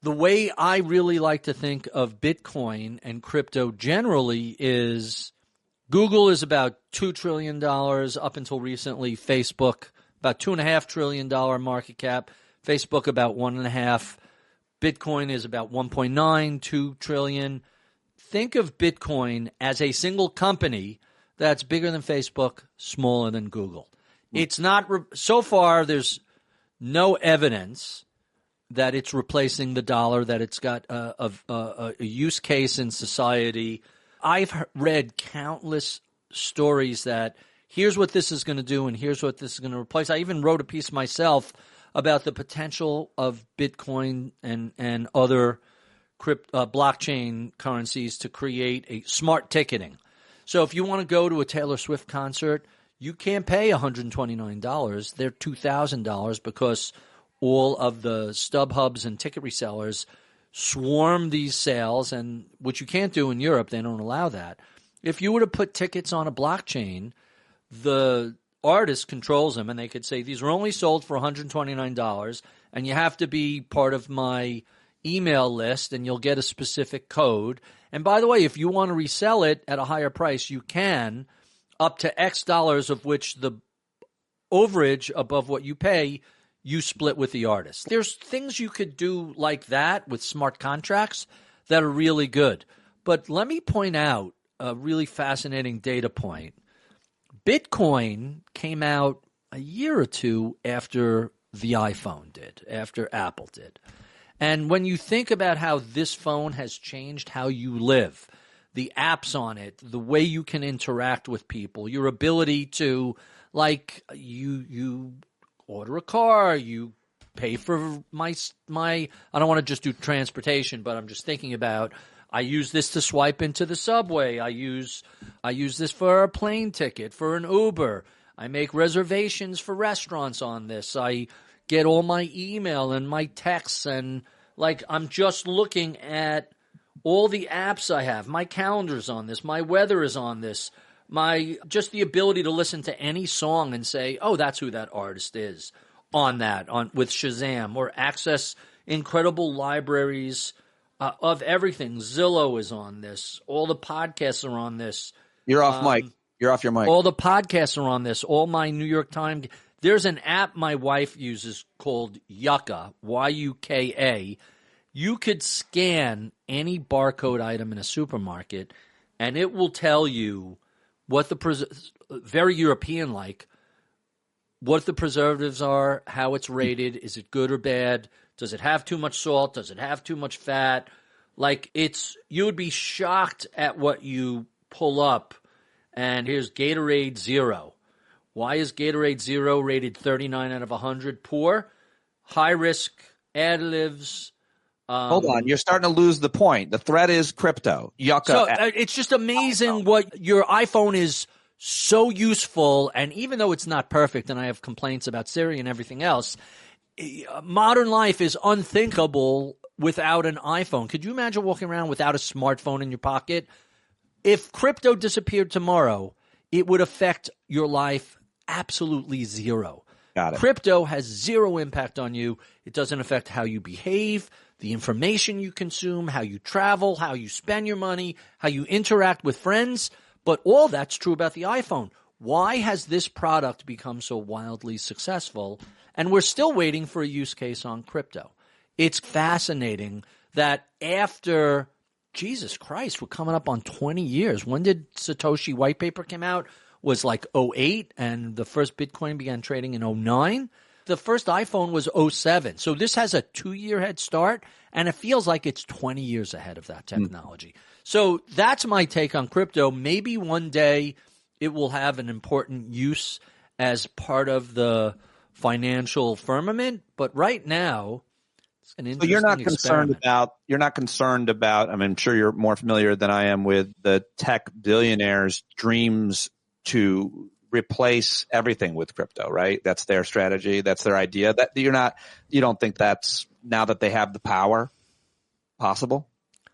The way I really like to think of Bitcoin and crypto generally is Google is about $2 trillion up until recently. Facebook, about $2.5 trillion market cap. Facebook, about 1.5. Bitcoin is about 1.92 trillion. Think of Bitcoin as a single company that's bigger than Facebook, smaller than Google. It's not so far. There's no evidence that it's replacing the dollar, that it's got a use case in society. I've read countless stories that here's what this is going to do and here's what this is going to replace. I even wrote a piece myself about the potential of Bitcoin and other blockchain currencies to create a smart ticketing. So if you want to go to a Taylor Swift concert, you can't pay $129. They're $2,000 because all of the StubHubs and ticket resellers swarm these sales, and what you can't do in Europe, they don't allow that. If you were to put tickets on a blockchain, the artist controls them, and they could say, these are only sold for $129, and you have to be part of my email list, and you'll get a specific code. And by the way, if you want to resell it at a higher price, you can, up to X dollars, of which the overage above what you pay, you split with the artist. There's things you could do like that with smart contracts that are really good. But let me point out a really fascinating data point. Bitcoin came out a year or two after the iPhone did, after Apple did. And when you think about how this phone has changed how you live, the apps on it, the way you can interact with people, your ability to, like, you order a car, you pay for my I don't want to just do transportation, but I'm just thinking about, I use this to swipe into the subway. I use this for a plane ticket, for an Uber. I make reservations for restaurants on this. I get all my email and my texts, and like, I'm just looking at all the apps I have. My calendar's on this. My weather is on this. Just the ability to listen to any song and say, oh, that's who that artist is on with Shazam, or access incredible libraries of everything. Zillow is on this. All the podcasts are on this. You're off mic. You're off your mic. All the podcasts are on this. All my New York Times. There's an app my wife uses called Yucca, Y-U-K-A. You could scan any barcode item in a supermarket, and it will tell you what very European-like, what the preservatives are, how it's rated, is it good or bad, does it have too much salt, does it have too much fat? Like, you would be shocked at what you pull up. And here's Gatorade Zero. Why is Gatorade Zero rated 39 out of 100? Poor, high risk, additives. Hold on, you're starting to lose the point. The threat is crypto. Yucca. So it's just amazing what your iPhone is so useful. And even though it's not perfect, and I have complaints about Siri and everything else, modern life is unthinkable without an iPhone. Could you imagine walking around without a smartphone in your pocket? If crypto disappeared tomorrow, it would affect your life absolutely zero. Got it. Crypto has zero impact on you. It doesn't affect how you behave, the information you consume, how you travel, how you spend your money, how you interact with friends. But all that's true about the iPhone. Why has this product become so wildly successful? And we're still waiting for a use case on crypto. It's fascinating that after, Jesus Christ, we're coming up on 20 years. When did Satoshi white paper come out? Was like 2008, and the first Bitcoin began trading in 2009. The first iPhone was 2007. So this has a 2-year head start, and it feels like it's 20 years ahead of that technology. So that's my take on crypto. Maybe one day it will have an important use as part of the financial firmament, but right now, it's an interesting you're not experiment. concerned about, I mean, I'm sure you're more familiar than I am with the tech billionaires' dreams to replace everything with crypto, right? That's their strategy. That's their idea. That you don't think that's, now that they have the power, possible?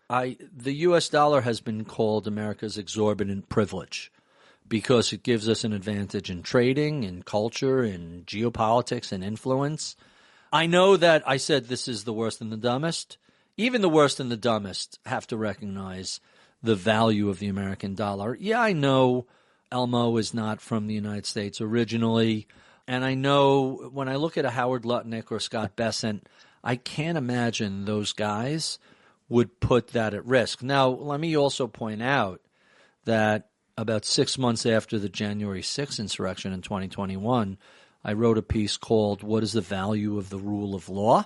The U.S. dollar has been called America's exorbitant privilege because it gives us an advantage in trading, in culture, in geopolitics, and influence. I know that I said this is the worst and the dumbest. Even the worst and the dumbest have to recognize the value of the American dollar. Yeah, I know Elmo is not from the United States originally, and I know when I look at a Howard Lutnick or Scott Bessent, I can't imagine those guys would put that at risk. Now, let me also point out that about 6 months after the January 6th insurrection in 2021, I wrote a piece called What is the Value of the Rule of Law?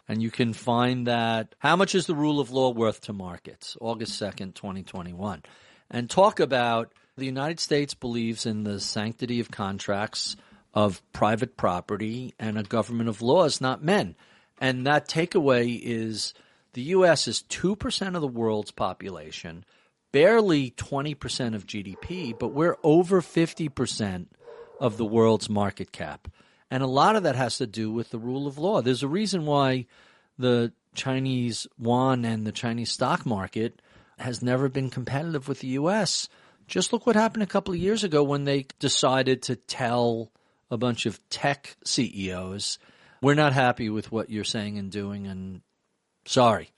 And you can find that, How Much is the Rule of Law Worth to Markets? August 2nd, 2021. And talk about the United States believes in the sanctity of contracts, of private property, and a government of laws, not men. And that takeaway is the U.S. is 2% of the world's population, barely 20% of GDP, but we're over 50% of the world's market cap. And a lot of that has to do with the rule of law. There's a reason why the Chinese yuan and the Chinese stock market has never been competitive with the U.S. Just look what happened a couple of years ago when they decided to tell a bunch of tech CEOs, we're not happy with what you're saying and doing, and sorry.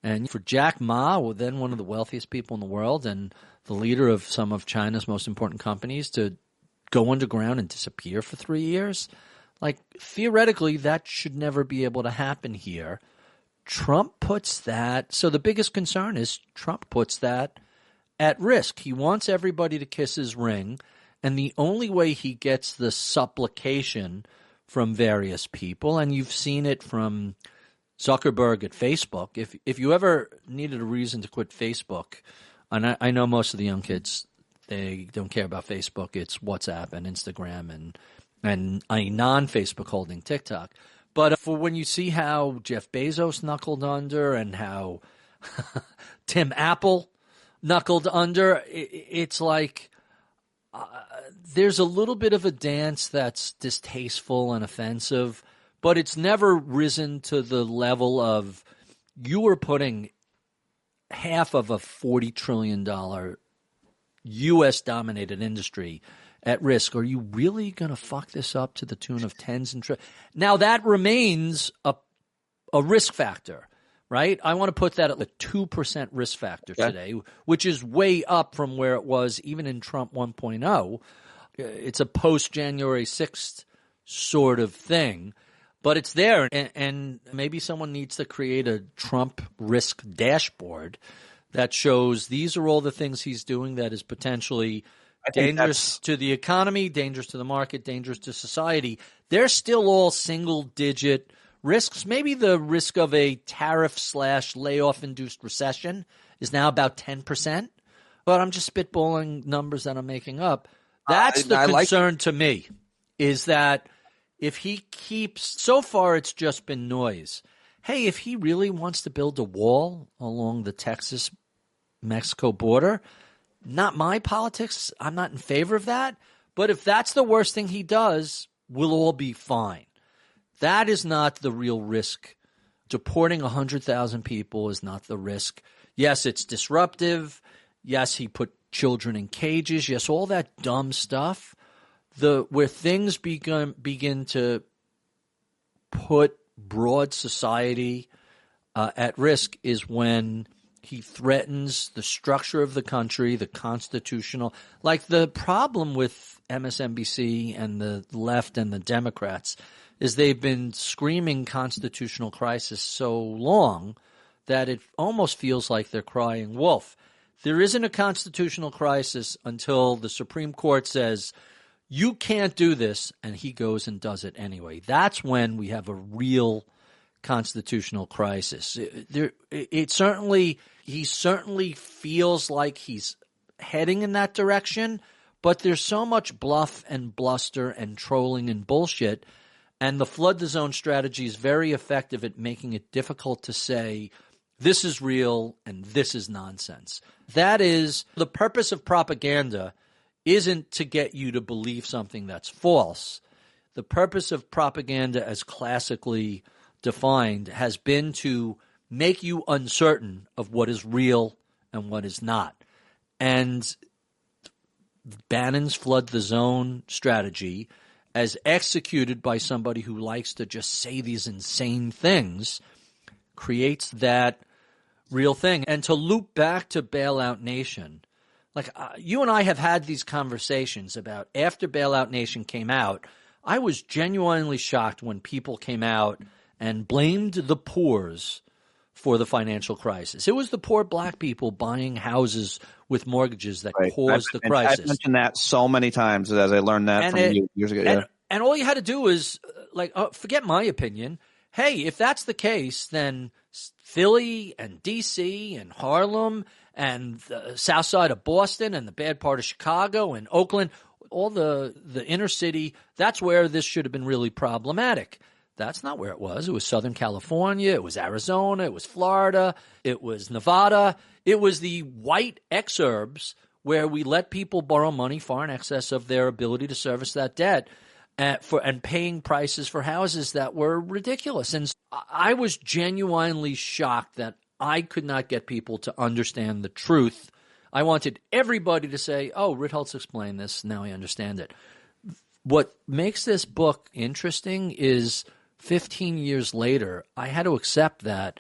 And for Jack Ma, then one of the wealthiest people in the world and the leader of some of China's most important companies, to go underground and disappear for 3 years, like, theoretically, that should never be able to happen here. Trump puts that. So the biggest concern is Trump puts that at risk. He wants everybody to kiss his ring, and the only way he gets the supplication from various people, and you've seen it from Zuckerberg at Facebook. If you ever needed a reason to quit Facebook, and I know most of the young kids, they don't care about Facebook. It's WhatsApp and Instagram and a non-Facebook holding TikTok. But for when you see how Jeff Bezos knuckled under and how Tim Apple knuckled under, it's like there's a little bit of a dance that's distasteful and offensive, but it's never risen to the level of you are putting half of a $40 trillion U.S.-dominated industry at risk. Are you really going to fuck this up to the tune of tens and trillions? Now, that remains a risk factor, right? I want to put that at the 2% risk factor today, which is way up from where it was even in Trump 1.0. It's a post-January 6th sort of thing, but it's there. And maybe someone needs to create a Trump risk dashboard that shows these are all the things he's doing that is potentially dangerous to the economy, dangerous to the market, dangerous to society. They're still all single-digit risks. Maybe the risk of a tariff/layoff-induced recession is now about 10%, but I'm just spitballing numbers that I'm making up. That's the concern to me, is that if he keeps – so far it's just been noise. Hey, if he really wants to build a wall along the Texas-Mexico border – not my politics. I'm not in favor of that. But if that's the worst thing he does, we'll all be fine. That is not the real risk. Deporting 100,000 people is not the risk. Yes, it's disruptive. Yes, he put children in cages. Yes, all that dumb stuff. Where things begin to put broad society at risk is when he threatens the structure of the country, the constitutional. Like the problem with MSNBC and the left and the Democrats is they've been screaming constitutional crisis so long that it almost feels like they're crying wolf. There isn't a constitutional crisis until the Supreme Court says, you can't do this, and he goes and does it anyway. That's when we have a real constitutional crisis. He certainly feels like he's heading in that direction, but there's so much bluff and bluster and trolling and bullshit, and the flood the zone strategy is very effective at making it difficult to say this is real and this is nonsense. That is, the purpose of propaganda isn't to get you to believe something that's false. The purpose of propaganda, as classically defined, has been to make you uncertain of what is real and what is not. And Bannon's flood the zone strategy, as executed by somebody who likes to just say these insane things, creates that real thing. And to loop back to Bailout Nation, like you and I have had these conversations about after Bailout Nation came out, I was genuinely shocked when people came out and blamed the poors for the financial crisis. It was the poor black people buying houses with mortgages that caused the crisis. I've mentioned that so many times as I learned that from you years ago. And all you had to do is, forget my opinion. Hey, if that's the case, then Philly and D.C. and Harlem and the south side of Boston and the bad part of Chicago and Oakland, all the inner city, that's where this should have been really problematic. That's not where it was. It was Southern California. It was Arizona. It was Florida. It was Nevada. It was the white exurbs where we let people borrow money far in excess of their ability to service that debt and paying prices for houses that were ridiculous. And I was genuinely shocked that I could not get people to understand the truth. I wanted everybody to say, oh, Ritholtz explained this. Now I understand it. What makes this book interesting is 15 years later, I had to accept that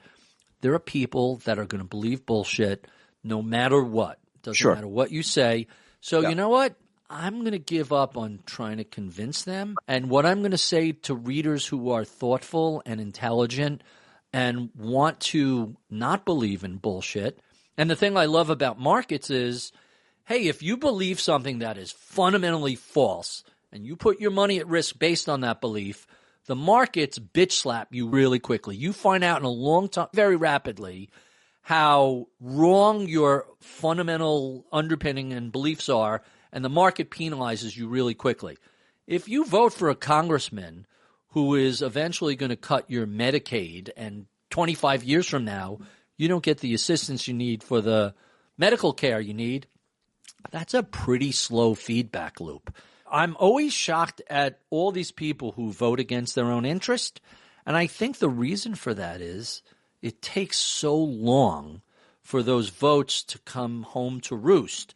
there are people that are going to believe bullshit no matter what. Doesn't matter what you say. So you know what? I'm going to give up on trying to convince them. And what I'm going to say to readers who are thoughtful and intelligent and want to not believe in bullshit. And the thing I love about markets is, hey, if you believe something that is fundamentally false and you put your money at risk based on that belief, the markets bitch slap you really quickly. You find out in a long time, very rapidly, how wrong your fundamental underpinning and beliefs are, and the market penalizes you really quickly. If you vote for a congressman who is eventually going to cut your Medicaid, and 25 years from now, you don't get the assistance you need for the medical care you need, that's a pretty slow feedback loop. I'm always shocked at all these people who vote against their own interest, and I think the reason for that is it takes so long for those votes to come home to roost.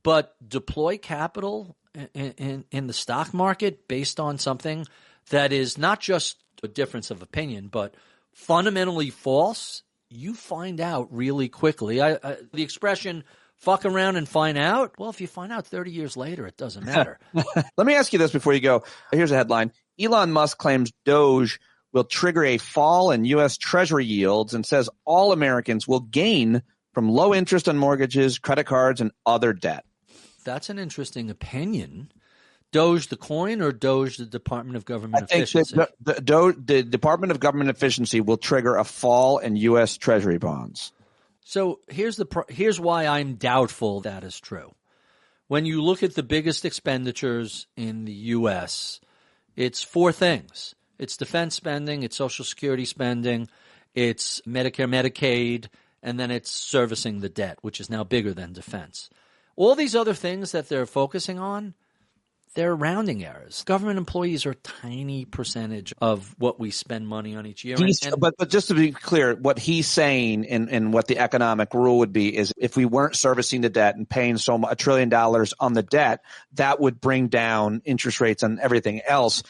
But deploy capital in the stock market based on something that is not just a difference of opinion, but fundamentally false, you find out really quickly. The expression, fuck around and find out, well, if you find out 30 years later, it doesn't matter. Let me ask you this before you go. Here's a headline. Elon Musk claims Doge will trigger a fall in U.S. Treasury yields and says all Americans will gain from low interest on mortgages, credit cards, and other debt. That's an interesting opinion. Doge the coin or Doge the Department of Government Efficiency? The Department of Government Efficiency will trigger a fall in U.S. Treasury bonds. So here's why I'm doubtful that is true. When you look at the biggest expenditures in the U.S., it's four things. It's defense spending, it's Social Security spending, it's Medicare, Medicaid, and then it's servicing the debt, which is now bigger than defense. All these other things that they're focusing on, they're rounding errors. Government employees are a tiny percentage of what we spend money on each year. But just to be clear, what he's saying and what the economic rule would be is if we weren't servicing the debt and paying $1 trillion on the debt, that would bring down interest rates and everything else.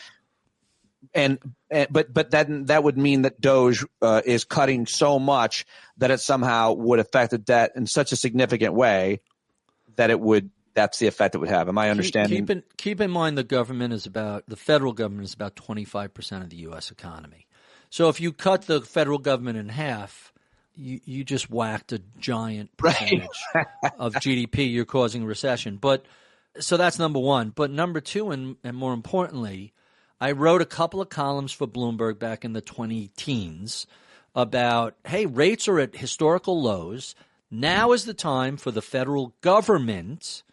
But then that would mean that Doge is cutting so much that it somehow would affect the debt in such a significant way that that's the effect it would have. Am I understanding? Keep in mind the federal government is about 25% of the U.S. economy. So if you cut the federal government in half, you just whacked a giant percentage of GDP. You're causing a recession. So that's number one. But number two, and more importantly, I wrote a couple of columns for Bloomberg back in the 20-teens about, hey, rates are at historical lows. Now is the time for the federal government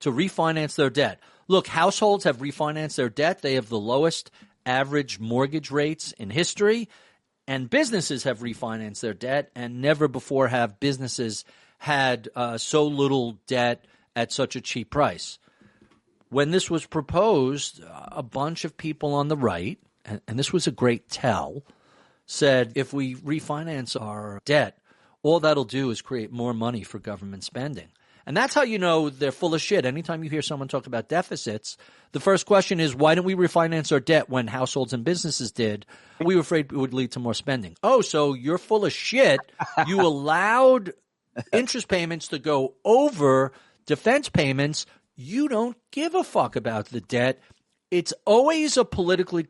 to refinance their debt. Look, households have refinanced their debt. They have the lowest average mortgage rates in history, and businesses have refinanced their debt, and never before have businesses had so little debt at such a cheap price. When this was proposed, a bunch of people on the right, and this was a great tell, said if we refinance our debt, all that'll do is create more money for government spending. And that's how you know they're full of shit. Anytime you hear someone talk about deficits, the first question is, why didn't we refinance our debt when households and businesses did? We were afraid it would lead to more spending. Oh, so you're full of shit. You allowed interest payments to go over defense payments. You don't give a fuck about the debt. It's always a political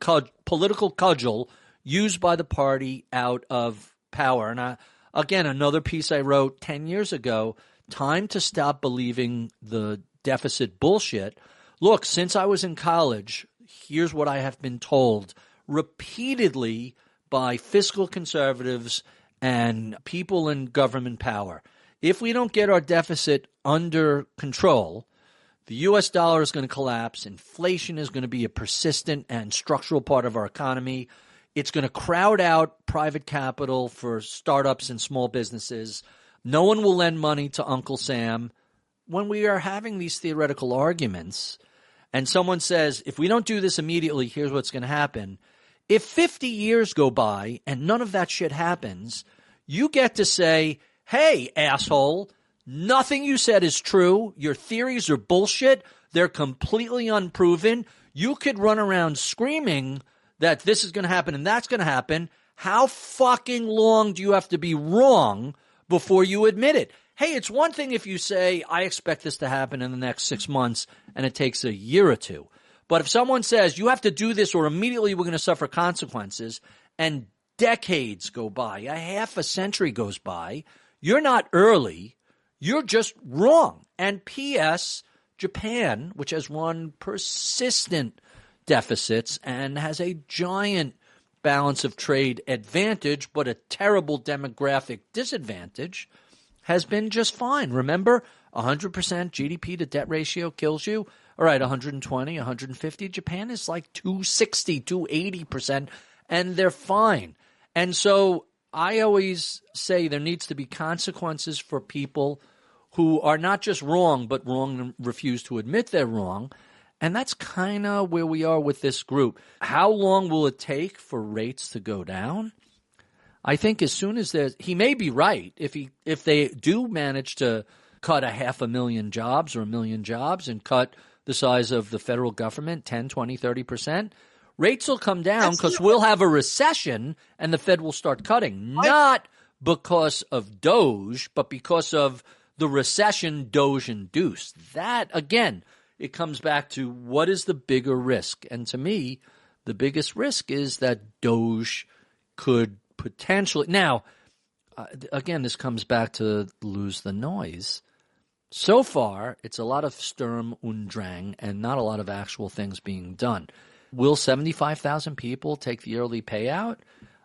cudgel used by the party out of power. And again, another piece I wrote 10 years ago, time to stop believing the deficit bullshit. Look, since I was in college, here's what I have been told repeatedly by fiscal conservatives and people in government power. If we don't get our deficit under control, the U.S. dollar is going to collapse. Inflation is going to be a persistent and structural part of our economy. It's going to crowd out private capital for startups and small businesses. No one will lend money to Uncle Sam. When we are having these theoretical arguments and someone says, if we don't do this immediately, here's what's going to happen. If 50 years go by and none of that shit happens, you get to say, hey, asshole, nothing you said is true. Your theories are bullshit. They're completely unproven. You could run around screaming that this is going to happen and that's going to happen. How fucking long do you have to be wrong before you admit it? Hey, it's one thing if you say, I expect this to happen in the next 6 months and it takes a year or two. But if someone says, you have to do this or immediately we're going to suffer consequences, and decades go by, a half a century goes by. You're not early. You're just wrong. And P.S., Japan, which has run persistent deficits and has a giant balance of trade advantage, but a terrible demographic disadvantage, has been just fine. Remember, 100% GDP to debt ratio kills you. All right, 120, 150. Japan is like 260, 280%, and they're fine. And so I always say there needs to be consequences for people who are not just wrong, but wrong and refuse to admit they're wrong. And that's kind of where we are with this group. How long will it take for rates to go down? I think as soon as he may be right. If they do manage to cut 500,000 jobs or 1 million jobs and cut the size of the federal government 10, 20, 30%, rates will come down because we'll have a recession and the Fed will start cutting. Not because of Doge, but because of the recession Doge induced. That, again, it comes back to what is the bigger risk. And to me, the biggest risk is that Doge could potentially – now, again, this comes back to lose the noise. So far, it's a lot of Sturm und Drang and not a lot of actual things being done. Will 75,000 people take the early payout?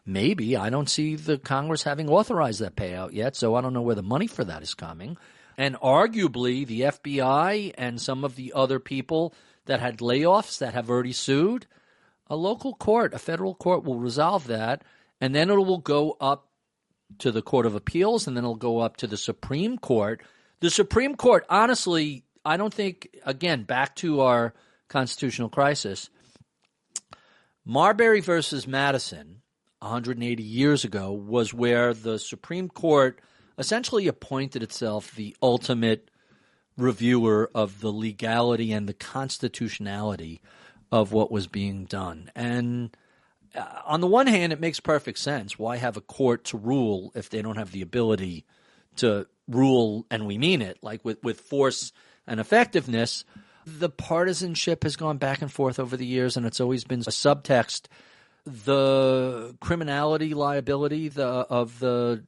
Maybe. I don't see the Congress having authorized that payout yet, so I don't know where the money for that is coming. And arguably, the FBI and some of the other people that had layoffs that have already sued, a local court, a federal court will resolve that, and then it will go up to the Court of Appeals, and then it'll go up to the Supreme Court. The Supreme Court, honestly, I don't think, again, back to our constitutional crisis, Marbury versus Madison 180 years ago was where the Supreme Court essentially appointed itself the ultimate reviewer of the legality and the constitutionality of what was being done. And on the one hand, it makes perfect sense. Why have a court to rule if they don't have the ability to rule, and we mean it, like with force and effectiveness? The partisanship has gone back and forth over the years, and it's always been a subtext. The criminality liability of the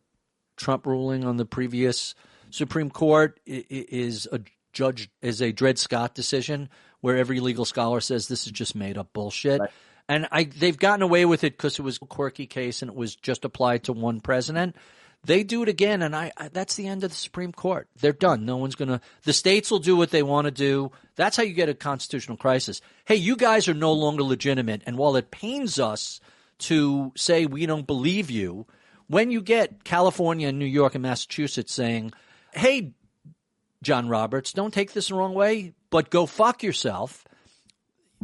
Trump ruling on the previous Supreme Court is a Dred Scott decision where every legal scholar says this is just made up bullshit. Right. And they've gotten away with it because it was a quirky case and it was just applied to one president. They do it again, and that's the end of the Supreme Court. They're done. No one's going to – the states will do what they want to do. That's how you get a constitutional crisis. Hey, you guys are no longer legitimate, and while it pains us to say we don't believe you, when you get California and New York and Massachusetts saying, hey, John Roberts, don't take this the wrong way, but go fuck yourself,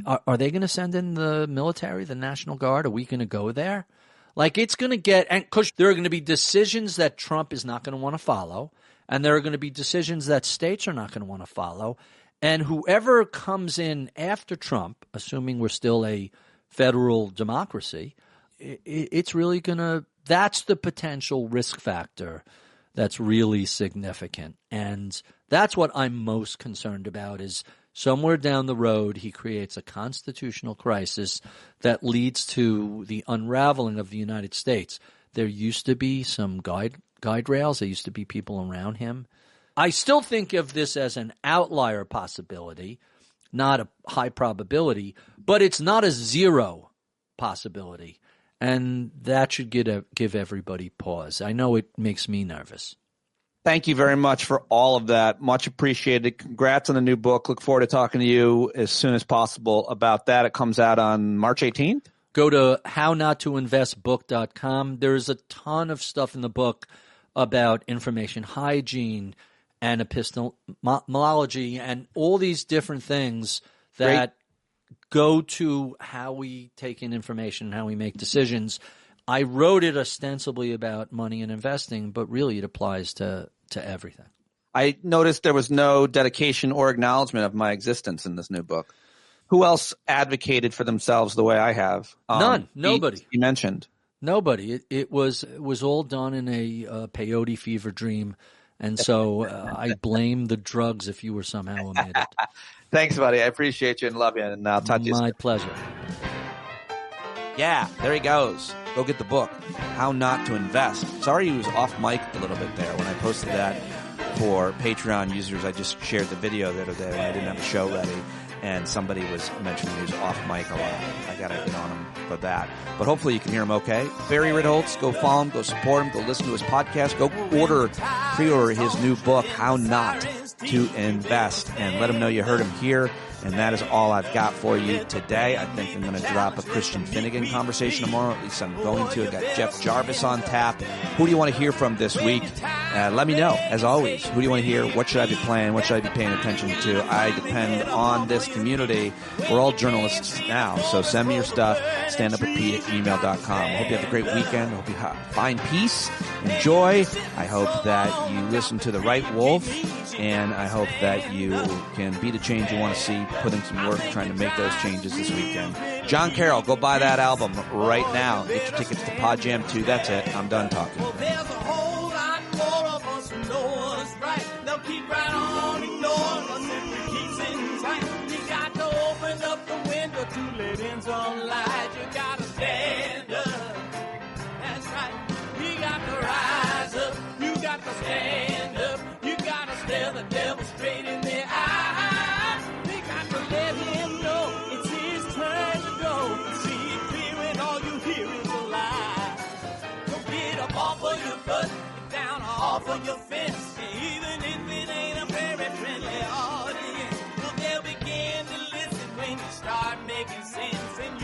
are they going to send in the military, the National Guard? Are we going to go there? Like, it's going to get – and because there are going to be decisions that Trump is not going to want to follow, and there are going to be decisions that states are not going to want to follow. And whoever comes in after Trump, assuming we're still a federal democracy, it's really going to – that's the potential risk factor that's really significant. And that's what I'm most concerned about is somewhere down the road he creates a constitutional crisis that leads to the unraveling of the United States. There used to be some guide rails. There used to be people around him. I still think of this as an outlier possibility, not a high probability, but it's not a zero possibility. And that should give everybody pause. I know it makes me nervous. Thank you very much for all of that. Much appreciated. Congrats on the new book. Look forward to talking to you as soon as possible about that. It comes out on March 18th. Go to hownotoinvestbook.com. There's a ton of stuff in the book about information hygiene and epistemology and all these different things that go to how we take in information and how we make decisions. I wrote it ostensibly about money and investing, but really it applies to everything. I noticed there was no dedication or acknowledgement of my existence in this new book. Who else advocated for themselves the way I have? None. Nobody. You mentioned. Nobody. It was all done in a peyote fever dream, and so I blame the drugs if you were somehow omitted. Thanks, buddy. I appreciate you and love you, and I'll talk to you soon. My pleasure. Yeah, there he goes. Go get the book, How Not to Invest. Sorry he was off mic a little bit there when I posted that for Patreon users. I just shared the video the other day when I didn't have the show ready, and somebody was mentioning he was off mic a lot. I got to get on him for that. But hopefully you can hear him okay. Barry Ritholtz, go follow him, go support him, go listen to his podcast, go pre-order his new book, How Not to Invest, and let him know you heard him here. And that is all I've got for you today. I think I'm going to drop a Christian Finnegan conversation tomorrow. At least I'm going to. I've got Jeff Jarvis on tap. Who do you want to hear from this week? Let me know, as always. Who do you want to hear? What should I be playing? What should I be paying attention to? I depend on this community. We're all journalists now, so send me your stuff. standupwithpete@gmail.com. I hope you have a great weekend. I hope you find peace and joy. I hope that you listen to the right wolf, and I hope that you can be the change you want to see. Put in some work trying to make those changes this weekend. John Carroll, go buy that album right now. Get your tickets to PODJAM 2. That's it. I'm done talking. Well, there's a whole lot more of us who know what's right. They'll keep right on ignoring us if we keep sitting tight. You got to open up the window to let in some light. You got to stand up. That's right. You got to rise up. You got to stand up. You got to stare the devil straight in the eye. Let him know it's his turn to go. See it clear and all you hear is a lie. Don't get up off of your butt, get down off of your fence. Even if it ain't a very friendly audience, well, they'll begin to listen when you start making sense. And